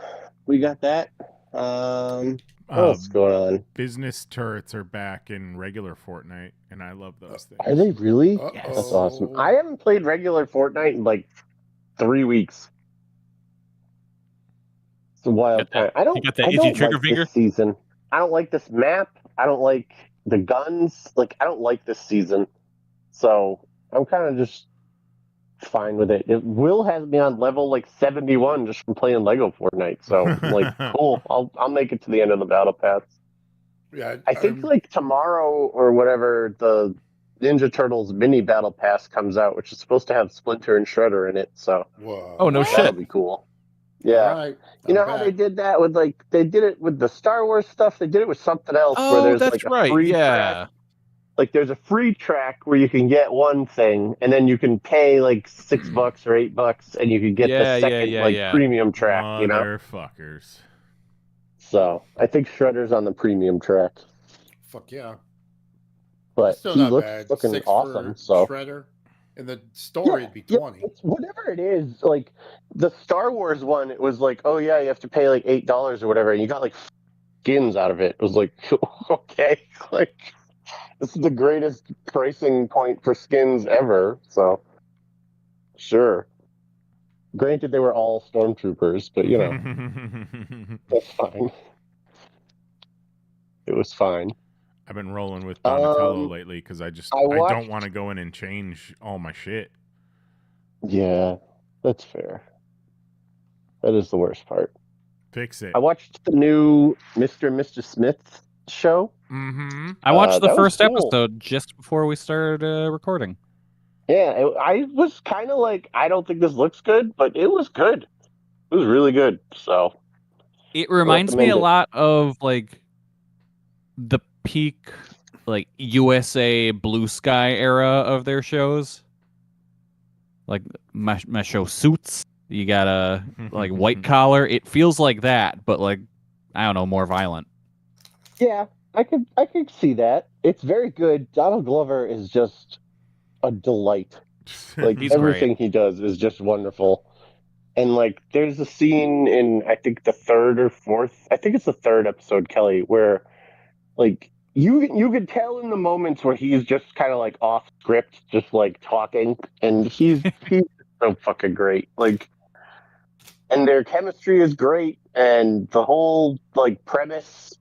we got that. What else is going on? Business turrets are back in regular Fortnite, and I love those things. Are they really? Yes. That's awesome. I haven't played regular Fortnite in 3 weeks. It's a wild time. I don't. got that I itchy don't trigger like finger? this season. I don't like this map. I don't like the guns. I don't like this season. So I'm kind of just fine with it. Will has me on level 71 just from playing Lego Fortnite. So I'm cool. I'll make it to the end of the battle pass. Yeah, I think tomorrow or whatever the Ninja Turtles mini battle pass comes out, which is supposed to have Splinter and Shredder in it. So Whoa. Oh, no that'll shit. be cool. Yeah. All right. You know how they did that with they did it with the Star Wars stuff. They did it with something else where Oh, there's that's a right. free Yeah. track. There's a free track where you can get one thing, and then you can pay $6 or $8, and you can get the second premium track. You know. Motherfuckers. So I think Shredder's on the premium track, Fuck yeah. but Still he not looks bad. looking 6 awesome. for So Shredder. In the story, it'd be 20. It's whatever it is. The Star Wars one, it was oh yeah, you have to pay $8 or whatever, and you got skins out of it. It was okay, this is the greatest pricing point for skins ever. So sure. Granted, they were all stormtroopers, but that's fine. It was fine. I've been rolling with Donatello lately because I don't want to go in and change all my shit. Yeah, that's fair. That is the worst part. Fix it. I watched the new Mr. and Mr. Smith show. Mm-hmm. I watched the that was first cool. episode just before we started recording. Yeah, I was kind of I don't think this looks good, but it was good. It was really good. So it reminds me a lot of the peak USA Blue Sky era of their shows. My show Suits. You got a White Collar. It feels like that, but I don't know, more violent. Yeah, I could see that. It's very good. Donald Glover is just a delight. He's everything great. he does is just wonderful. And there's a scene in I think the 3rd or 4th, I think it's the 3rd episode, Kelly, where you could tell in the moments where he's just kind of off script, just talking, and he's so fucking great. And their chemistry is great, and the whole premise,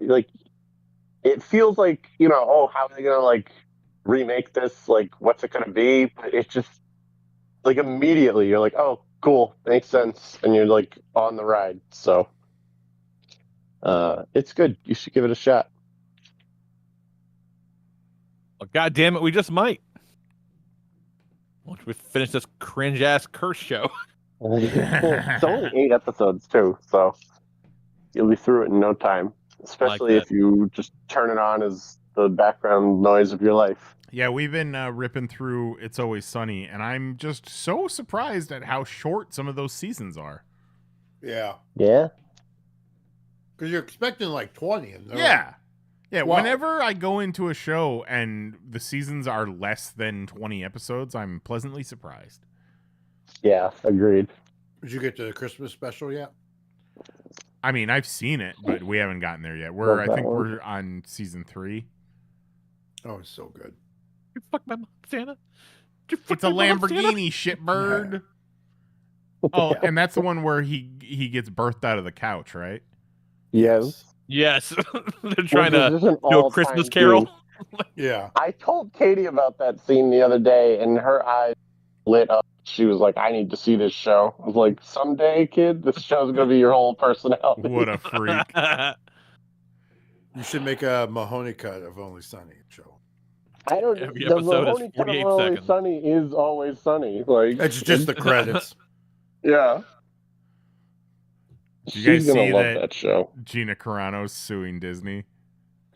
it feels how are they gonna remake this? What's it gonna be? But it's just immediately you're oh, cool, makes sense, and you're on the ride. So it's good. You should give it a shot. Well, God damn it, we just might. Once we finish this cringe ass curse show. It's only 8 episodes too, so you'll be through it in no time. Especially if you just turn it on as the background noise of your life. Yeah, we've been ripping through It's Always Sunny, and I'm just so surprised at how short some of those seasons are. Yeah. Yeah. Because you're expecting 20. Yeah. Yeah, wow. Whenever I go into a show and the seasons are less than 20 episodes, I'm pleasantly surprised. Yeah, agreed. Did you get to the Christmas special yet? I mean, I've seen it, but we haven't gotten there yet. I think we're on season 3. Oh, it's so good. You fuck my mom, Santa. It's a Lamborghini, shitbird. Oh, and that's the one where he gets birthed out of the couch, right? Yes. Yes. They're trying to do a Christmas Carol. Yeah. I told Katie about that scene the other day, and her eyes lit up. She was like, I need to see this show. I was like, someday, kid, this show's going to be your whole personality. What a freak. You should make a Mahoney cut of Only Sunny show. I don't. Every the episode is Mahoney cut of 48 Always seconds. Sunny is always sunny. It's just the credits. Yeah. Did you guys She's gonna see love that show. Gina Carano's suing Disney?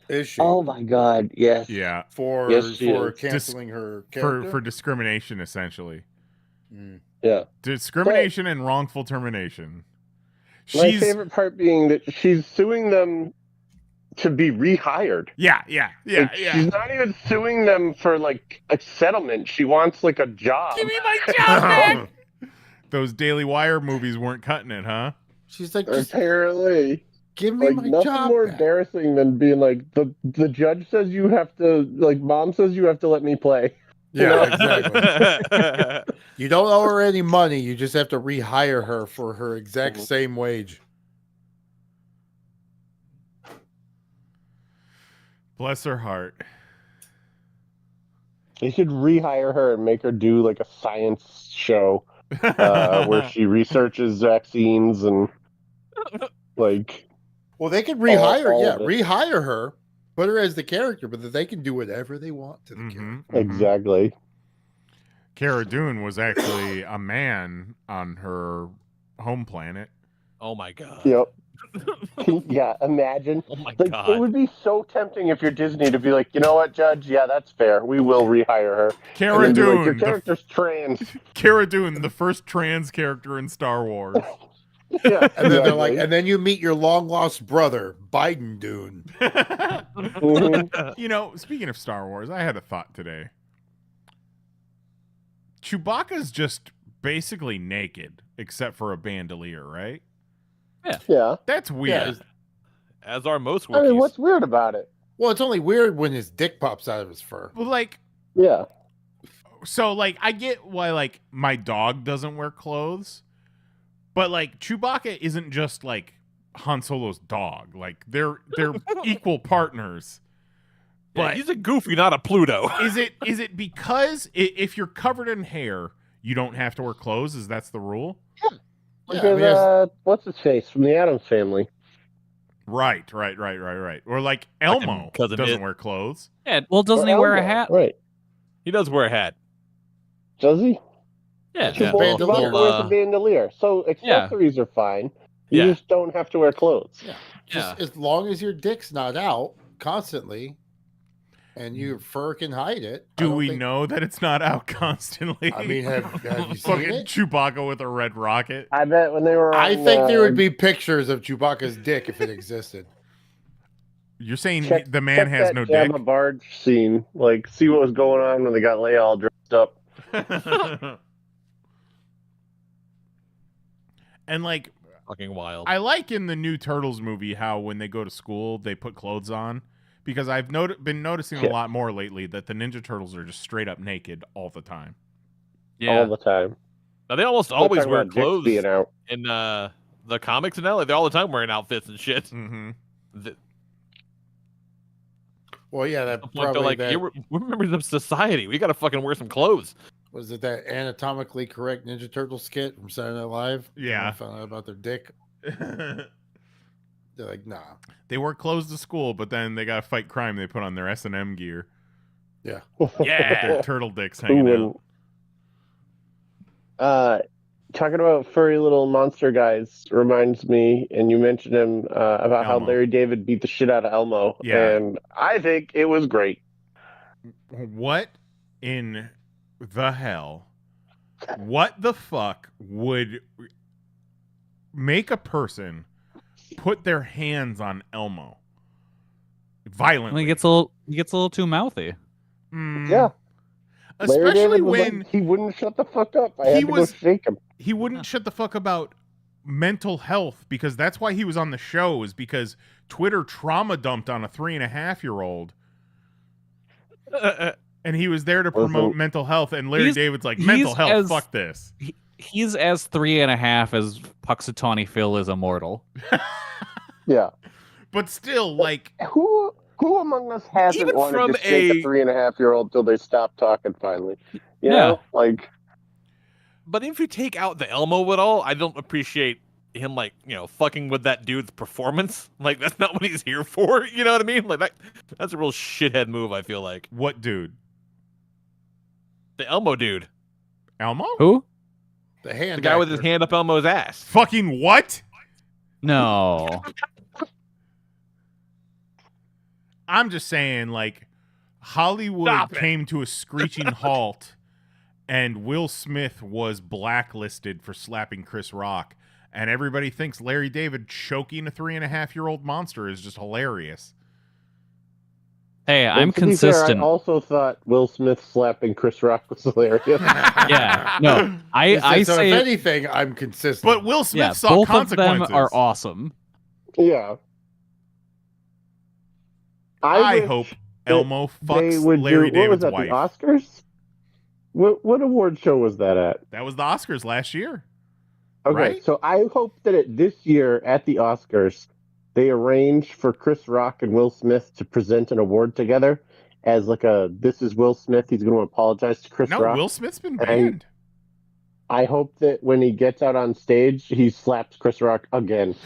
Is she? Oh my God! Yes. Yeah, For Yes, she is. canceling her character? for discrimination, essentially. Yeah. Discrimination and wrongful termination. My favorite part being that she's suing them to be rehired. Yeah. She's not even suing them for like a settlement. She wants like a job. Give me my job back. Those Daily Wire movies weren't cutting it, huh? She's like, apparently. Give me Like my nothing job more back. embarrassing than being like the judge says you have to, like, mom says you have to let me play. Yeah, exactly. You don't owe her any money. You just have to rehire her for her exact same wage. Bless her heart. They should rehire her and make her do like a science show where she researches vaccines and like. Well, they could rehire, all of it. rehire her, put her as the character, but they can do whatever they want to the character. Exactly. Cara Dune was actually a man on her home planet. Oh my god. Yep. Yeah, imagine. Oh my like, god. It would be so tempting if you're Disney to be like, you know what, Judge? Yeah, that's fair. We will rehire her. Cara And then be Dune. like, your character's trans. Cara Dune, the first trans character in Star Wars. Yeah, And then they're like, and then you meet your long lost brother, Biden Dune. You know, speaking of Star Wars, I had a thought today. Chewbacca's just basically naked, except for a bandolier, right? Yeah. That's weird. Yeah. As are most Wookiees. I mean, what's weird about it? Well, it's only weird when his dick pops out of his fur. Well, like, Yeah. so, like, I get why, like, my dog doesn't wear clothes, but, like, Chewbacca isn't just, like, Han Solo's dog. Like, they're equal partners. Yeah, But he's a Goofy, not a Pluto. is it because if you're covered in hair, you don't have to wear clothes? Is that's the rule? Because, what's his face from the Addams Family? Right. Or like Elmo Cousin doesn't It. wear clothes. Yeah, well, doesn't he wear a hat? Right. He does wear a hat. Does he? Yeah. Chewbacca bandolier. wears a bandolier. So accessories are fine. You just don't have to wear clothes. Yeah. Just as long as your dick's not out constantly and your fur can hide it. Do we know that it's not out constantly? I mean, have you seen Fucking it? Chewbacca with a red rocket. I bet when they were on, I think there would be pictures of Chewbacca's dick if it existed. You're saying check, the man check has that no dick? Jabba barge scene. Like, see what was going on when they got Leia all dressed up. And like, Fucking wild. I like in the new Turtles movie how when they go to school they put clothes on, because I've been noticing a lot more lately that the Ninja Turtles are just straight up naked all the time. All the time. Now, they almost We're always talking wear about dicks clothes being out. in the comics and LA. They're all the time wearing outfits and shit. Mm-hmm. Well, yeah, that They're probably like, that, we're members of society. We got to fucking wear some clothes. was it that anatomically correct Ninja Turtle skit from Saturday Night Live? Yeah. When they found out about their dick. They're like, nah. They wear clothes to school, but then they gotta fight crime. They put on their S&M gear. Yeah. Yeah, their turtle dicks hanging out. Talking about furry little monster guys reminds me, and you mentioned him about how Elmo. Larry David beat the shit out of Elmo. Yeah. And I think it was great. What in the hell? What the fuck would make a person put their hands on Elmo violently? He gets a little too mouthy. Yeah. Larry Especially David was when like, he wouldn't shut the fuck up. I had to go shake him. he wouldn't shut the fuck about mental health, because that's why he was on the show, is because Twitter trauma dumped on a 3.5-year-old. And he was there to promote mental health, and Larry David's like, mental health, fuck this. He's as 3.5 as Puxatawny Phil is immortal. Yeah. But still, like, who among us hasn't Even wanted from to shake a 3.5-year-old till they stop talking finally? You know? Like, But if you take out the Elmo at all, I don't appreciate him, like, fucking with that dude's performance. Like, that's not what he's here for. You know what I mean? Like, that's a real shithead move, I feel like. What dude? The Elmo dude. Elmo? Who? The guy with his hand up Elmo's ass. Fucking what? No. I'm just saying, like, Hollywood came to a screeching halt, and Will Smith was blacklisted for slapping Chris Rock, and everybody thinks Larry David choking a 3.5-year-old monster is just hilarious. Hey, I'm to be consistent. fair, I also thought Will Smith slapping Chris Rock was hilarious. Yeah, no, I so say if anything, I'm consistent. But Will Smith yeah, saw both consequences. of them are awesome. Yeah. I wish hope that Elmo they fucks would Larry do, what was David's that, wife. the Oscars? What award show was that at? That was the Oscars last year. Okay, right? so I hope that this year at the Oscars, they arrange for Chris Rock and Will Smith to present an award together as like this is Will Smith. He's going to apologize to Chris No, Rock. Will Smith's been banned. I hope that when he gets out on stage, he slaps Chris Rock again.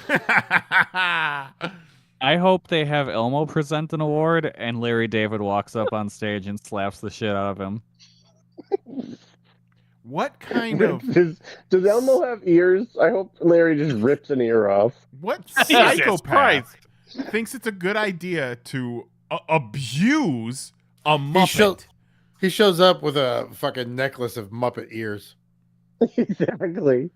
I hope they have Elmo present an award and Larry David walks up on stage and slaps the shit out of him. What kind of... Does Elmo have ears? I hope Larry just rips an ear off. What psychopath thinks it's a good idea to abuse a Muppet? He shows up with a fucking necklace of Muppet ears. Exactly.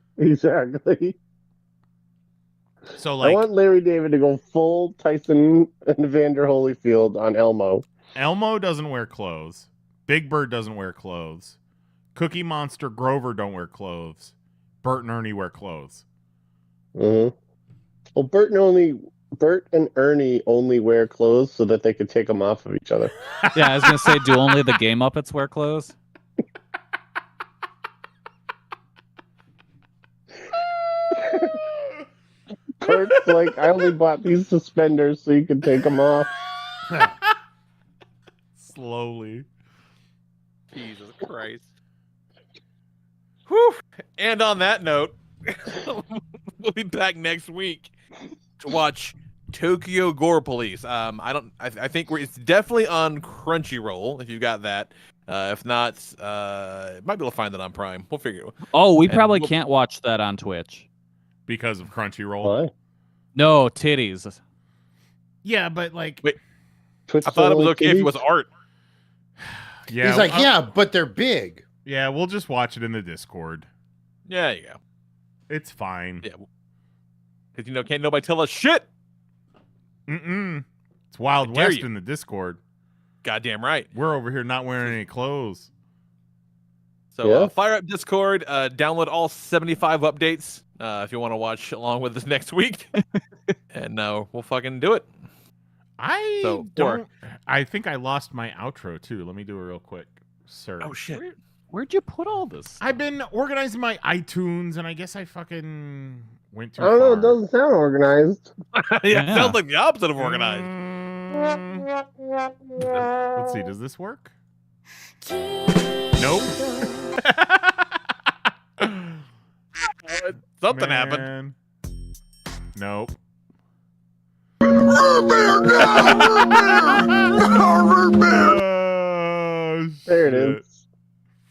So, like, I want Larry David to go full Tyson and Evander Holyfield on Elmo. Elmo doesn't wear clothes. Big Bird doesn't wear clothes. Cookie Monster Grover don't wear clothes. Bert and Ernie wear clothes. Mm-hmm. Well, Bert and Ernie only wear clothes so that they could take them off of each other. Yeah, I was gonna say, do only the Gay Muppets wear clothes? Bert's like, I only bought these suspenders so you can take them off. Slowly. Jesus Christ. Whew. And on that note, we'll be back next week to watch Tokyo Gore Police. I think it's definitely on Crunchyroll if you've got that. If not, might be able to find that on Prime. We'll figure it out. Oh, we probably can't watch that on Twitch. Because of Crunchyroll? What? No, titties. Yeah, but like... Wait, Twitch I thought it was okay if it was art. Yeah, he's like, yeah, but they're big. Yeah, we'll just watch it in the Discord. Yeah, there you go. It's fine. Yeah. Because, can't nobody tell us shit. Mm-mm. It's Wild West in the Discord. Goddamn right. We're over here not wearing any clothes. So fire up Discord, download all 75 updates if you want to watch along with us next week. And we'll fucking do it. I think I lost my outro too. Let me do it real quick. Sir. Oh shit. Where'd you put all this? I've been organizing my iTunes and I guess I fucking went too I don't know, far. it doesn't sound organized. Yeah, it sounds like the opposite of organized. Let's see, does this work? Nope. Something happened. Nope. There it is.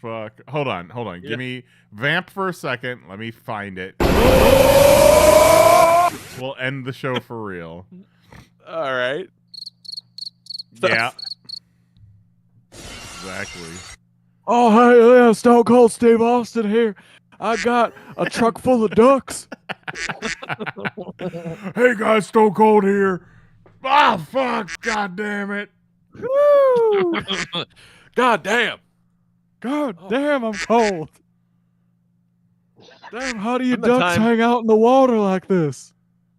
Fuck. Hold on. Yeah. Give me vamp for a second. Let me find it. We'll end the show for real. All right. Yeah. Exactly. Oh, hey, yeah, Stone Cold Steve Austin here. I got a truck full of ducks. Hey guys, Stone Cold here. Ah, fuck. God damn it. Woo! God damn. God damn, I'm cold. Damn, how do you Remember that ducks time- hang out in the water like this?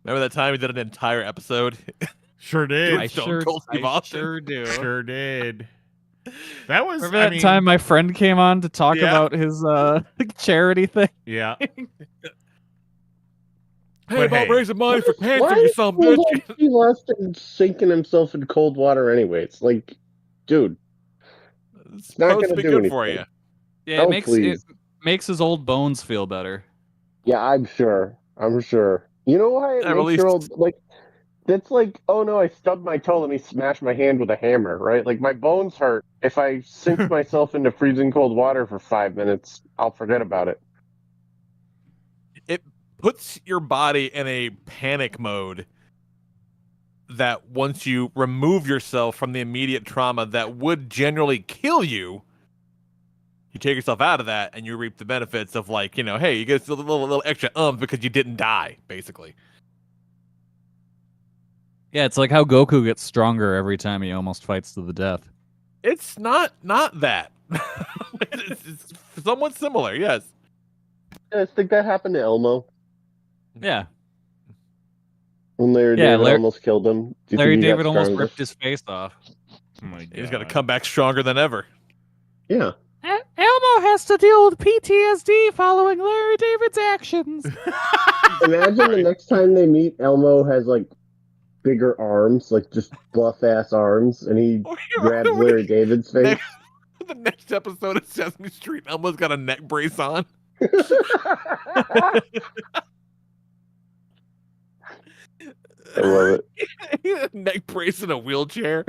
Remember that time we did an entire episode? Sure did. I Stone Cold Steve Austin? sure do. Sure did. That was. Remember that time my friend came on to talk about his charity thing? Yeah. Hey, about raising money for cancer, Why you is son of a bitch. Steve Austin sinking himself in cold water anyways? Like, dude. It's not supposed to gonna be do good anything. for you. Yeah, Oh, it please. makes his old bones feel better. Yeah, I'm sure. You know why it At makes your least- old, like, that's like, oh no, I stubbed my toe, let me smash my hand with a hammer, right? Like, my bones hurt. If I sink myself into freezing cold water for 5 minutes, I'll forget about it. It puts your body in a panic mode that once you remove yourself from the immediate trauma that would generally kill you, you take yourself out of that and you reap the benefits of, like, you know, hey, you get a little extra because you didn't die, basically. Yeah, it's like how Goku gets stronger every time he almost fights to the death. It's not that. it's somewhat similar, yes. I think that happened to Elmo. Yeah. When Larry David almost killed him. Do you Larry think he got David almost stronger? ripped his face off. Oh my God. He's going to come back stronger than ever. Yeah. Elmo has to deal with PTSD following Larry David's actions. Imagine the next time they meet, Elmo has like bigger arms, like just buff ass arms, and he grabs Larry David's face. The next episode of Sesame Street, Elmo's got a neck brace on. I love it. Neck brace in a wheelchair.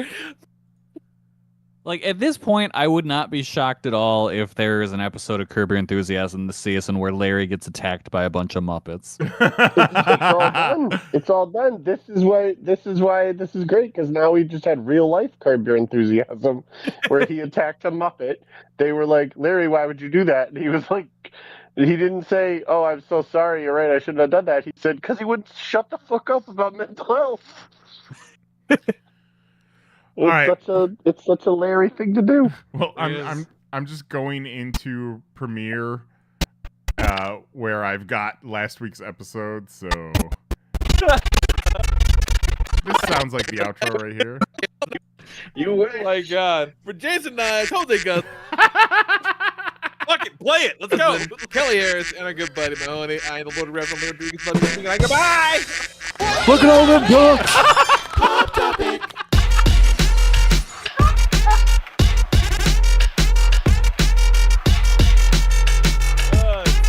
Like, at this point, I would not be shocked at all if there is an episode of Curb Your Enthusiasm, the season where Larry gets attacked by a bunch of Muppets. It's all done. It's all done. This is why this is great, because now we just had real life Curb Your Enthusiasm, where he attacked a Muppet. They were like, Larry, why would you do that? And he was like, he didn't say, oh, I'm so sorry, you're right, I shouldn't have done that. He said, because he wouldn't shut the fuck up about mental health. It's such a Larry thing to do. Well, I'm just going into Premiere where I've got last week's episode, so this sounds like the outro right here. You wish. Oh my God. For Jason and I, Jose Gus. Fuck it, play it. Let's go. Kelly Harris and our good buddy Mahoney. I am the Lord of Reverend Rodriguez. Goodbye. Look at all them ducks. Pop topic.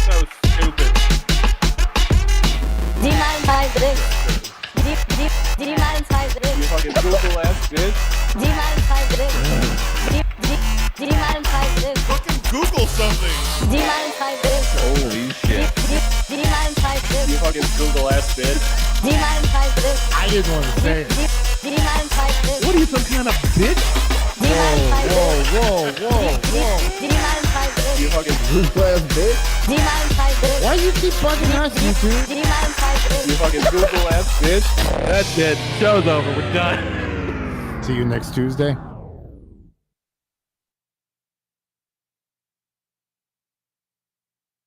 So stupid. You fucking Google ass bitch. Fucking Google something. Holy shit. You fucking Google ass bitch. I didn't want to say it. What are you, some kind of bitch? Whoa. You fucking Google ass bitch. Why you keep bugging us, YouTube? You fucking Google ass bitch. That's it. Show's over. We're done. See you next Tuesday.